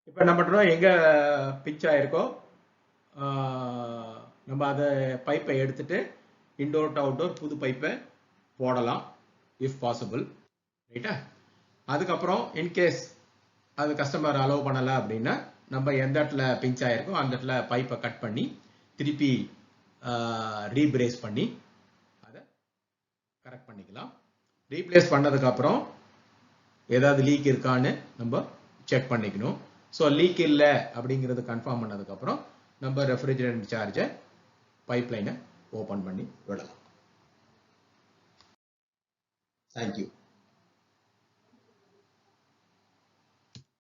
இப்போ என்ன பண்ணுறோம்? எங்கே பிஞ்ச் ஆயிருக்கோ நம்ம அதை பைப்பை எடுத்துட்டு இன்டோர் டு அவுட்டோர் புது பைப்பை போடலாம் இஃப் பாசிபிள். ரைட்டா? அதுக்கப்புறம் இன்கேஸ் அது கஸ்டமர் அலோவ் பண்ணலை அப்படின்னா நம்ம எந்த இடத்துல பிஞ்ச் ஆயிருக்கோ அந்த இடத்துல பைப்பை கட் பண்ணி திருப்பி ரீப்ரேஸ் பண்ணி அதை கரெக்ட் பண்ணிக்கலாம். ரீப்ளேஸ் பண்ணதுக்கப்புறம் ஏதாவது லீக் இருக்கான்னு நம்ம செக் பண்ணிக்கணும். ஸோ லீக் இல்லை அப்படிங்கிறது கன்ஃபார்ம் பண்ணதுக்கப்புறம் நம்ம ரெஃப்ரிஜரண்ட் சார்ஜை பைப் லைனை ஓப்பன் பண்ணி விடலாம். தேங்க்யூ.